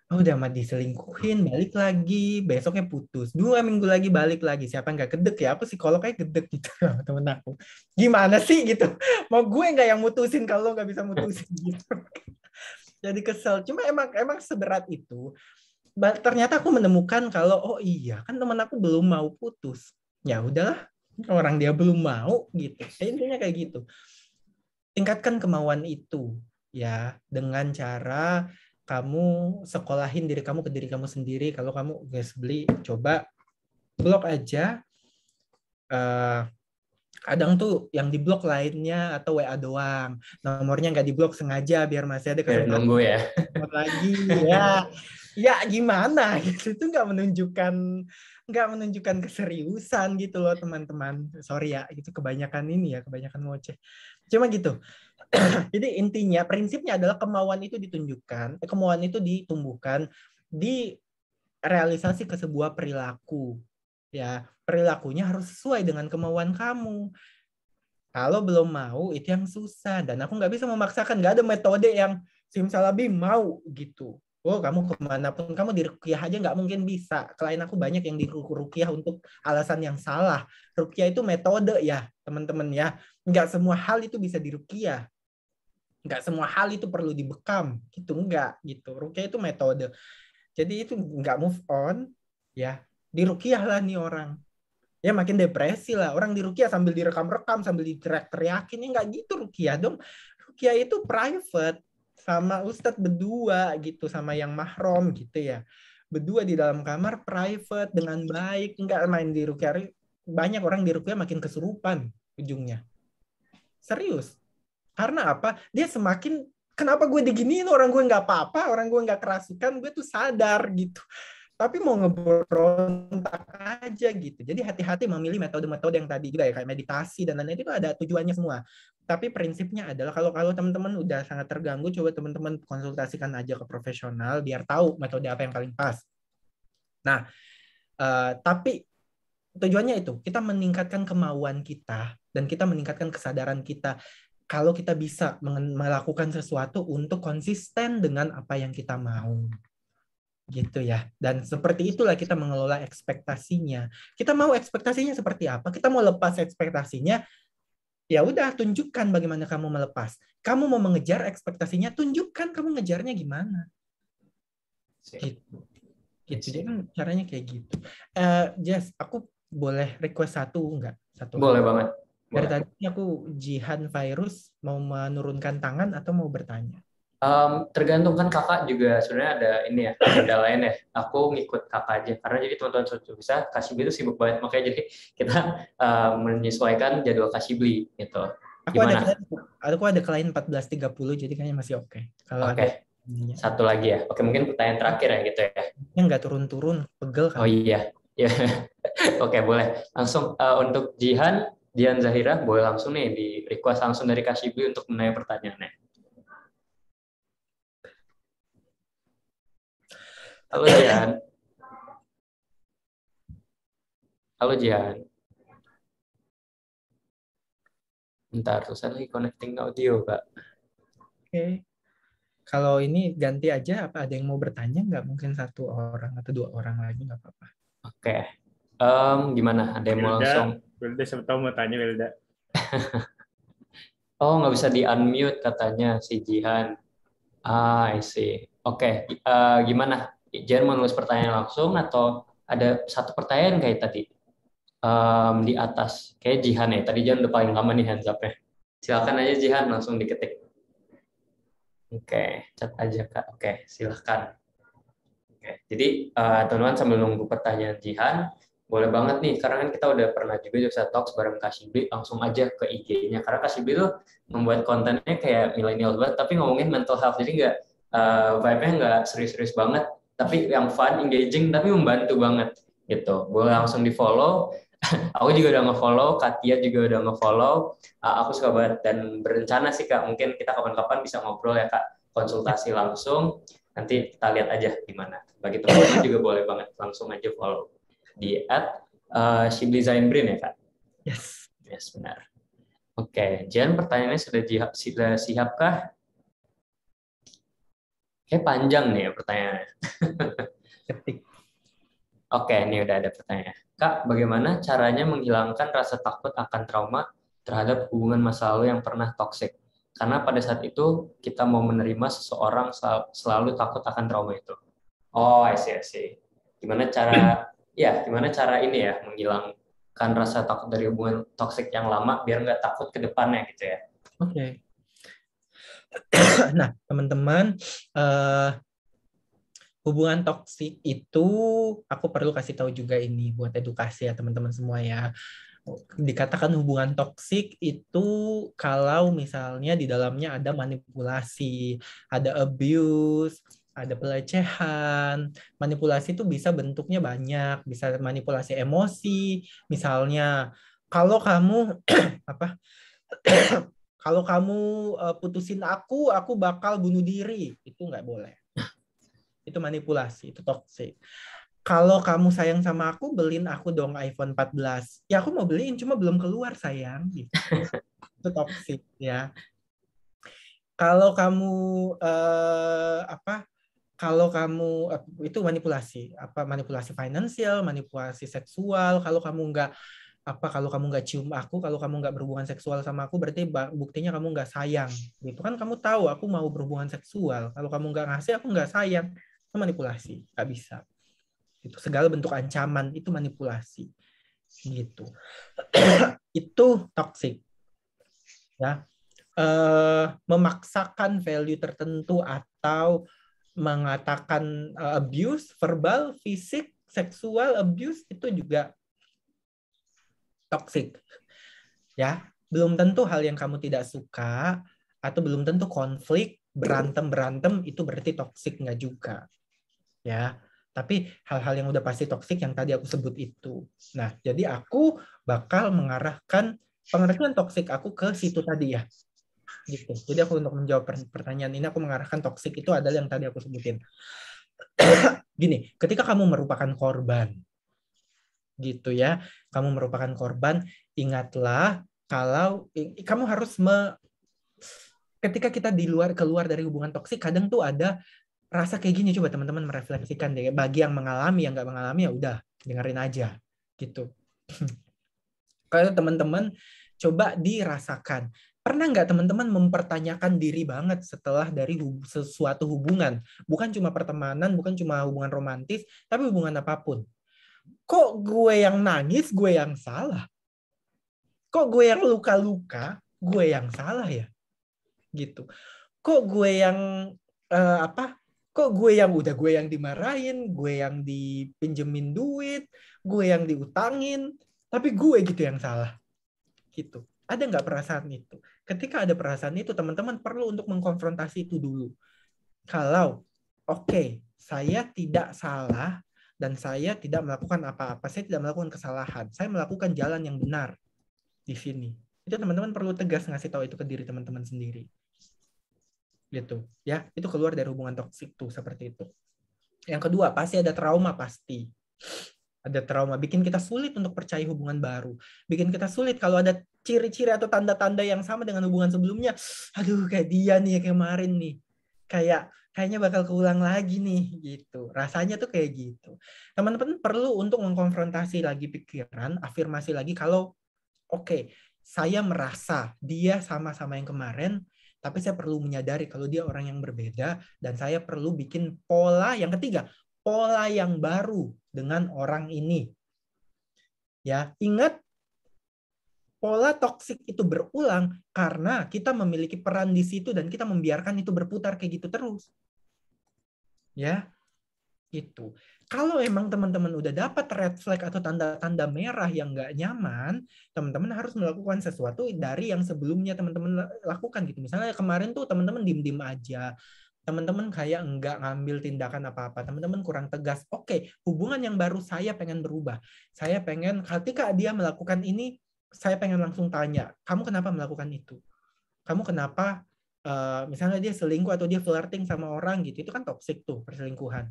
udah mah diselingkuhin, balik lagi, besoknya putus. 2 minggu lagi balik lagi. Siapa nggak gedek ya? Aku psikolog kayak gedek gitu temen aku. Gimana sih gitu? Mau gue nggak yang mutusin kalau nggak bisa mutusin gitu. Jadi kesel. Cuma emang seberat itu. Ternyata aku menemukan kalau oh iya kan temen aku belum mau putus. Ya udahlah, orang dia belum mau gitu. Intinya kayak gitu. Tingkatkan kemauan itu ya dengan cara kamu sekolahin diri kamu ke diri kamu sendiri. Kalau kamu guys beli, coba blok aja. Kadang tuh yang diblok lainnya atau WA doang. Nomornya nggak diblok sengaja biar masih ada kesempatan. Nunggu ya. Lagi ya gimana gitu. Itu nggak menunjukkan keseriusan gitu loh teman-teman. Sorry ya, itu kebanyakan ngoceh. Cuma gitu. Jadi intinya, prinsipnya adalah kemauan itu ditunjukkan, kemauan itu ditumbuhkan, direalisasi ke sebuah perilaku. Ya, perilakunya harus sesuai dengan kemauan kamu. Kalau belum mau, itu yang susah. Dan aku nggak bisa memaksakan, nggak ada metode yang simsalabim mau gitu. Oh, kamu kemanapun, kamu di ruqyah aja nggak mungkin bisa. Klien aku banyak yang di ruqyah untuk alasan yang salah. Ruqyah itu metode ya, teman-teman ya. Nggak semua hal itu bisa di ruqyah. Nggak semua hal itu perlu dibekam. Gitu, nggak. Gitu. Ruqyah itu metode. Jadi itu nggak move on, ya. Di ruqyah lah nih orang. Ya makin depresi lah. Orang di ruqyah sambil direkam-rekam, sambil diteriak-teriakin. Ya nggak gitu ruqyah dong. Ruqyah itu private. Sama ustadz berdua gitu, sama yang mahram gitu ya, berdua di dalam kamar private dengan baik, nggak main di ruqyah. Banyak orang di ruqyah makin kesurupan ujungnya, serius. Karena apa? Dia semakin, kenapa gue diginiin, orang gue nggak apa-apa, orang gue nggak kerasukan, gue tuh sadar gitu, tapi mau ngeberontak aja gitu. Jadi hati-hati memilih metode-metode yang tadi juga ya, kayak meditasi dan lain-lain, itu ada tujuannya semua. Tapi prinsipnya adalah kalau teman-teman udah sangat terganggu, coba teman-teman konsultasikan aja ke profesional biar tahu metode apa yang paling pas. Nah, tapi tujuannya itu, kita meningkatkan kemauan kita dan kita meningkatkan kesadaran kita. Kalau kita bisa melakukan sesuatu untuk konsisten dengan apa yang kita mau. gitu ya. Dan seperti itulah kita mengelola ekspektasinya. Kita mau ekspektasinya seperti apa? Kita mau lepas ekspektasinya, ya udah tunjukkan bagaimana kamu melepas. Kamu mau mengejar ekspektasinya, tunjukkan kamu ngejarnya gimana. Gitu. Jadi kan caranya kayak gitu. Jess, aku boleh request satu enggak? Satu. Boleh banget. Dari Boleh. tadi aku Jihan Virus mau menurunkan tangan atau mau bertanya? Tergantung kan kakak juga sebenarnya ada ini ya, agenda lain ya. Aku ngikut kakak aja karena jadi teman-teman Sobat bisa Kasih itu sibuk banget, makanya jadi kita menyesuaikan jadwal Kasih gitu. Aku ada klien 14.30 jadi kayaknya masih oke. Kalau Oke. ada satu lagi ya. Oke, mungkin pertanyaan terakhir ya gitu ya. yang nggak turun-turun, pegel kan? Oh iya. Ya. Oke, boleh. Langsung untuk Jihan Zahira boleh langsung nih di request langsung dari Kasih untuk menanya pertanyaannya. Halo Jihan. Halo Jihan. Bentar, saya lagi connecting audio, Kak. Oke. Kalau ini ganti aja, apa ada yang mau bertanya? Nggak mungkin 1 orang atau 2 orang lagi, nggak apa-apa. Oke. Gimana? Ada yang mau langsung? Wilda, siapa tahu mau tanya Wilda. Oh, nggak bisa di-unmute katanya si Jihan. I see. Oke. Gimana? Jihan mau nulis pertanyaan langsung atau ada satu pertanyaan kayak tadi? Di atas. Kayak Jihan ya. Tadi Jihan udah paling lama nih hands up-nya. Silakan aja Jihan, langsung diketik. Oke, chat aja Kak. Oke, silakan. Oke, jadi teman-teman sambil nunggu pertanyaan Jihan, boleh banget nih, karena kan kita udah pernah juga Jogja Talks bareng Kasih, langsung aja ke IG-nya. Karena Kasih tuh membuat kontennya kayak milenial banget, tapi ngomongin mental health, jadi nggak vibe-nya nggak serius-serius banget, tapi yang fun, engaging, tapi membantu banget gitu. Boleh langsung di-follow. Aku juga udah nge-follow, Katia juga udah nge-follow. Aku suka banget dan berencana sih Kak, mungkin kita kapan-kapan bisa ngobrol ya Kak, konsultasi langsung. Nanti kita lihat aja gimana. Bagi teman-teman juga boleh banget langsung aja follow di @shibli_zainbrin ya Kak. Yes, benar. Oke, Jan pertanyaannya sudah siapkah? Kayak panjang nih ya pertanyaannya. Ketik. Oke, ini udah ada pertanyaan. Kak, bagaimana caranya menghilangkan rasa takut akan trauma terhadap hubungan masa lalu yang pernah toksik? Karena pada saat itu kita mau menerima seseorang selalu takut akan trauma itu. Oh, I see. Gimana cara ini ya menghilangkan rasa takut dari hubungan toksik yang lama biar nggak takut ke depannya gitu ya? Oke. Nah, teman-teman, hubungan toksik itu aku perlu kasih tahu juga ini buat edukasi ya teman-teman semua ya. Dikatakan hubungan toksik itu kalau misalnya di dalamnya ada manipulasi, ada abuse, ada pelecehan. Manipulasi itu bisa bentuknya banyak, bisa manipulasi emosi. Misalnya kalau kamu kalau kamu putusin aku bakal bunuh diri, itu nggak boleh. Itu manipulasi, itu toksik. Kalau kamu sayang sama aku, beliin aku dong iPhone 14. Ya aku mau beliin, cuma belum keluar sayang. Gitu. Itu toksik ya. Kalau kamu itu manipulasi, manipulasi finansial, manipulasi seksual. Kalau kamu nggak cium aku, kalau kamu nggak berhubungan seksual sama aku, berarti buktinya kamu nggak sayang. Gitu kan kamu tahu aku mau berhubungan seksual. Kalau kamu nggak ngasih, aku nggak sayang. Itu manipulasi, nggak bisa. Itu segala bentuk ancaman itu manipulasi. Gitu. Itu toxic. Ya. Memaksakan value tertentu atau mengatakan abuse, verbal, fisik, seksual abuse itu juga toxic. Ya, belum tentu hal yang kamu tidak suka atau belum tentu konflik, berantem itu berarti toxic nggak juga. Ya, tapi hal-hal yang udah pasti toksik yang tadi aku sebut itu. Nah, jadi aku bakal mengarahkan pengertian toksik aku ke situ tadi ya. Gitu. Jadi aku untuk menjawab pertanyaan ini aku mengarahkan toksik itu adalah yang tadi aku sebutin. Gini, ketika kamu merupakan korban, gitu ya, kamu merupakan korban, ingatlah kalau kamu harus ketika kita keluar dari hubungan toksik, kadang tuh ada rasa kayak gini, coba teman-teman merefleksikan deh. Bagi yang mengalami, yang nggak mengalami ya udah dengerin aja gitu. Kalau teman-teman coba dirasakan, pernah nggak teman-teman mempertanyakan diri banget setelah dari sesuatu hubungan, bukan cuma pertemanan, bukan cuma hubungan romantis, tapi hubungan apapun. Kok gue yang nangis, gue yang salah? Kok gue yang luka-luka, gue yang salah ya? Gitu. Kok gue yang Kok gue yang dimarahin, gue yang dipinjemin duit, gue yang diutangin, tapi gue gitu yang salah. Gitu. Ada nggak perasaan itu? Ketika ada perasaan itu, teman-teman perlu untuk mengkonfrontasi itu dulu. Kalau, oke, saya tidak salah dan saya tidak melakukan apa-apa, saya tidak melakukan kesalahan, saya melakukan jalan yang benar di sini. Itu teman-teman perlu tegas ngasih tahu itu ke diri teman-teman sendiri. Gitu ya, itu keluar dari hubungan toksik tuh seperti itu. Yang kedua, pasti ada trauma, pasti ada trauma, bikin kita sulit untuk percaya hubungan baru, bikin kita sulit kalau ada ciri-ciri atau tanda-tanda yang sama dengan hubungan sebelumnya. Aduh, kayak dia nih, kayak kemarin nih, kayaknya bakal keulang lagi nih, gitu. Rasanya tuh kayak gitu. Teman-teman perlu untuk mengkonfrontasi lagi pikiran, afirmasi lagi kalau oke, saya merasa dia sama-sama yang kemarin, tapi saya perlu menyadari kalau dia orang yang berbeda, dan saya perlu bikin pola yang ketiga, pola yang baru dengan orang ini. Ya, ingat, pola toksik itu berulang karena kita memiliki peran di situ dan kita membiarkan itu berputar kayak gitu terus. Ya, itu. Kalau emang teman-teman udah dapat red flag atau tanda-tanda merah yang nggak nyaman, teman-teman harus melakukan sesuatu dari yang sebelumnya teman-teman lakukan gitu. Misalnya kemarin tuh teman-teman diem-diem aja, teman-teman kayak nggak ngambil tindakan apa-apa, teman-teman kurang tegas. Oke, hubungan yang baru saya pengen berubah. Saya pengen ketika dia melakukan ini, saya pengen langsung tanya, kamu kenapa melakukan itu? Kamu kenapa, misalnya dia selingkuh atau dia flirting sama orang gitu, itu kan toksik tuh, perselingkuhan.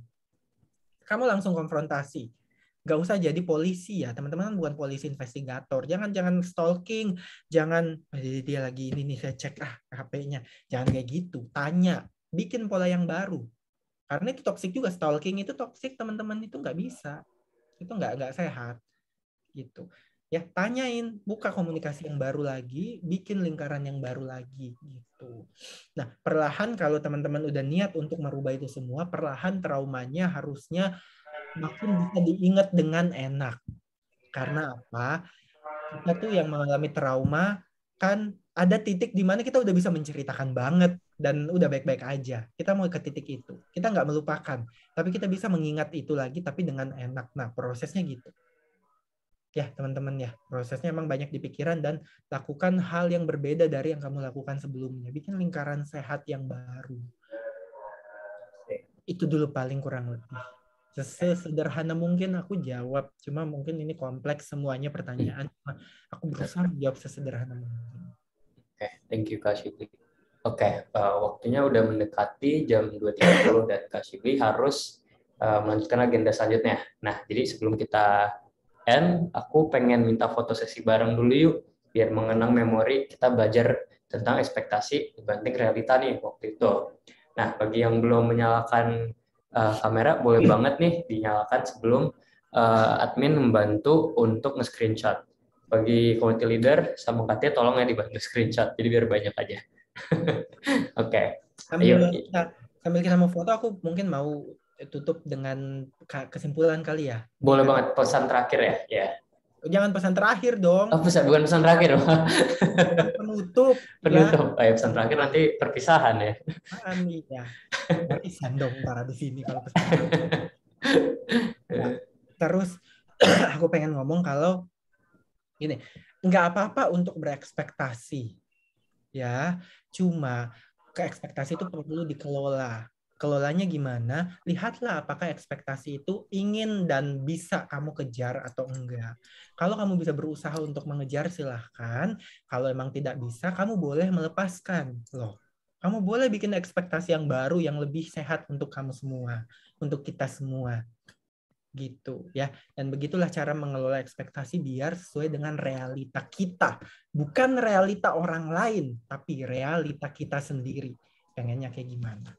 Kamu langsung konfrontasi. Gak usah jadi polisi ya, teman-teman bukan polisi investigator. Jangan stalking, jangan dia lagi ini nih saya cek HP-nya. Jangan kayak gitu. Tanya, bikin pola yang baru. Karena itu toksik juga, stalking itu toksik teman-teman, itu nggak bisa. Itu nggak sehat. Gitu. Ya, tanyain, buka komunikasi yang baru lagi, bikin lingkaran yang baru lagi gitu. Nah, perlahan kalau teman-teman udah niat untuk merubah itu semua, perlahan traumanya harusnya makin bisa diingat dengan enak. Karena apa? Kita tuh yang mengalami trauma kan ada titik di mana kita udah bisa menceritakan banget dan udah baik-baik aja. Kita mau ke titik itu. Kita nggak melupakan, tapi kita bisa mengingat itu lagi tapi dengan enak. Nah, prosesnya gitu. Ya, teman-teman ya, prosesnya emang banyak di pikiran dan lakukan hal yang berbeda dari yang kamu lakukan sebelumnya. Bikin lingkaran sehat yang baru. Itu dulu paling kurang lebih. Sesederhana mungkin aku jawab, cuma mungkin ini kompleks semuanya pertanyaan. Aku berusaha menjawab sesederhana mungkin. Oke, thank you Kak Shibli. Oke, waktunya udah mendekati jam 2.30 dan Kak Shibli harus melanjutkan agenda selanjutnya. Nah, jadi sebelum kita aku pengen minta foto sesi bareng dulu yuk, biar mengenang memori kita belajar tentang ekspektasi dibanding realita nih waktu itu. Nah, bagi yang belum menyalakan kamera, boleh banget nih dinyalakan sebelum admin membantu untuk nge-screenshot. Bagi community leader sama Katya, tolong ya dibantu screenshot, jadi biar banyak aja. Oke. Sambil kita mau foto, aku mungkin mau tutup dengan kesimpulan kali ya. Boleh banget, pesan terakhir ya. Ya. Jangan pesan terakhir dong. Oh, bukan pesan terakhir. Penutup. Penutup. Ya. Pesan terakhir nanti perpisahan ya. Iya. Perpisahan dong para di sini kalau pesan. Nah, terus aku pengen ngomong kalau gini, nggak apa-apa untuk berekspektasi. Ya, cuma keekspektasi itu perlu dikelola. Kelolanya gimana? Lihatlah apakah ekspektasi itu ingin dan bisa kamu kejar atau enggak. Kalau kamu bisa berusaha untuk mengejar, silahkan. Kalau emang tidak bisa, kamu boleh melepaskan. Loh, kamu boleh bikin ekspektasi yang baru, yang lebih sehat untuk kamu semua, untuk kita semua. Gitu ya. Dan begitulah cara mengelola ekspektasi biar sesuai dengan realita kita. Bukan realita orang lain, tapi realita kita sendiri. Pengennya kayak gimana.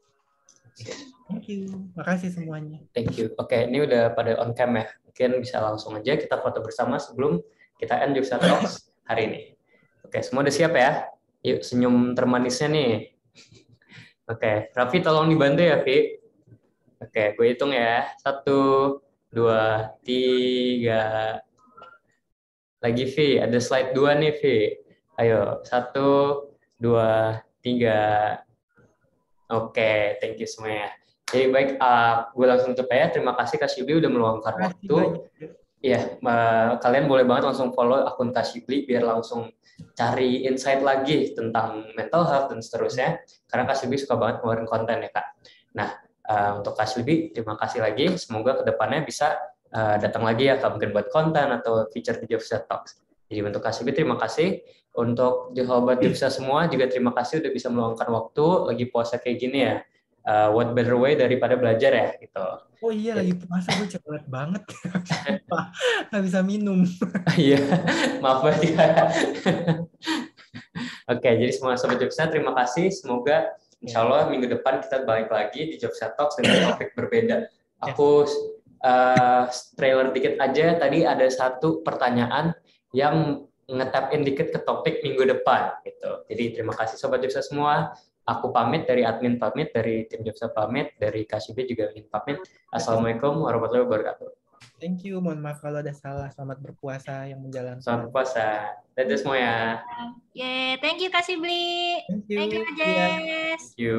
Thank you. Makasih semuanya. Thank you. Oke, ini udah pada on cam ya. Mungkin bisa langsung aja kita foto bersama sebelum kita end Jogja Talks hari ini. Oke, semua udah siap ya? Yuk, senyum termanisnya nih. Oke, Raffi tolong dibantu ya, Vi. Oke, gue hitung ya. 1, 2, 3. Lagi, Vi. Ada slide 2 nih, Vi. Ayo, 1, 2, 3. Oke, thank you semuanya. Jadi baik, gue langsung tutup ya. Terima kasih Kak Shibli udah meluangkan waktu. Iya, kalian boleh banget langsung follow akun Kak Shibli biar langsung cari insight lagi tentang mental health dan seterusnya. Karena Kak Shibli suka banget ngeluarin konten ya Kak. Nah, untuk Kak Shibli, terima kasih lagi. Semoga kedepannya bisa datang lagi ya Kak, mungkin buat konten atau feature di Jogja Talks. Jadi untuk Kak Shibli, terima kasih. Untuk Sobat Jogja semua juga terima kasih udah bisa meluangkan waktu lagi puasa kayak gini ya. What better way daripada belajar ya gitu. Oh iya, lagi puasa gue cepet banget. Nggak bisa minum. Iya, maaf banget ya. Oke, jadi semua Sobat Jogja terima kasih. Semoga insya Allah minggu depan kita balik lagi di Jogja Talks dengan topik berbeda. Aku trailer dikit aja, tadi ada satu pertanyaan yang ngetapin dikit ke topik minggu depan gitu. Jadi terima kasih Sobat Jogja semua. Aku pamit dari admin pamit, dari tim Jogja pamit, dari Kasibi juga ingin pamit. Assalamualaikum warahmatullahi wabarakatuh. Thank you, mohon maaf kalau ada salah. Selamat berpuasa yang menjalankan. Selamat berpuasa. Dadah semua ya. Yeah, thank you Kak Sibli. Thank you. Thank you Jess. Thank you.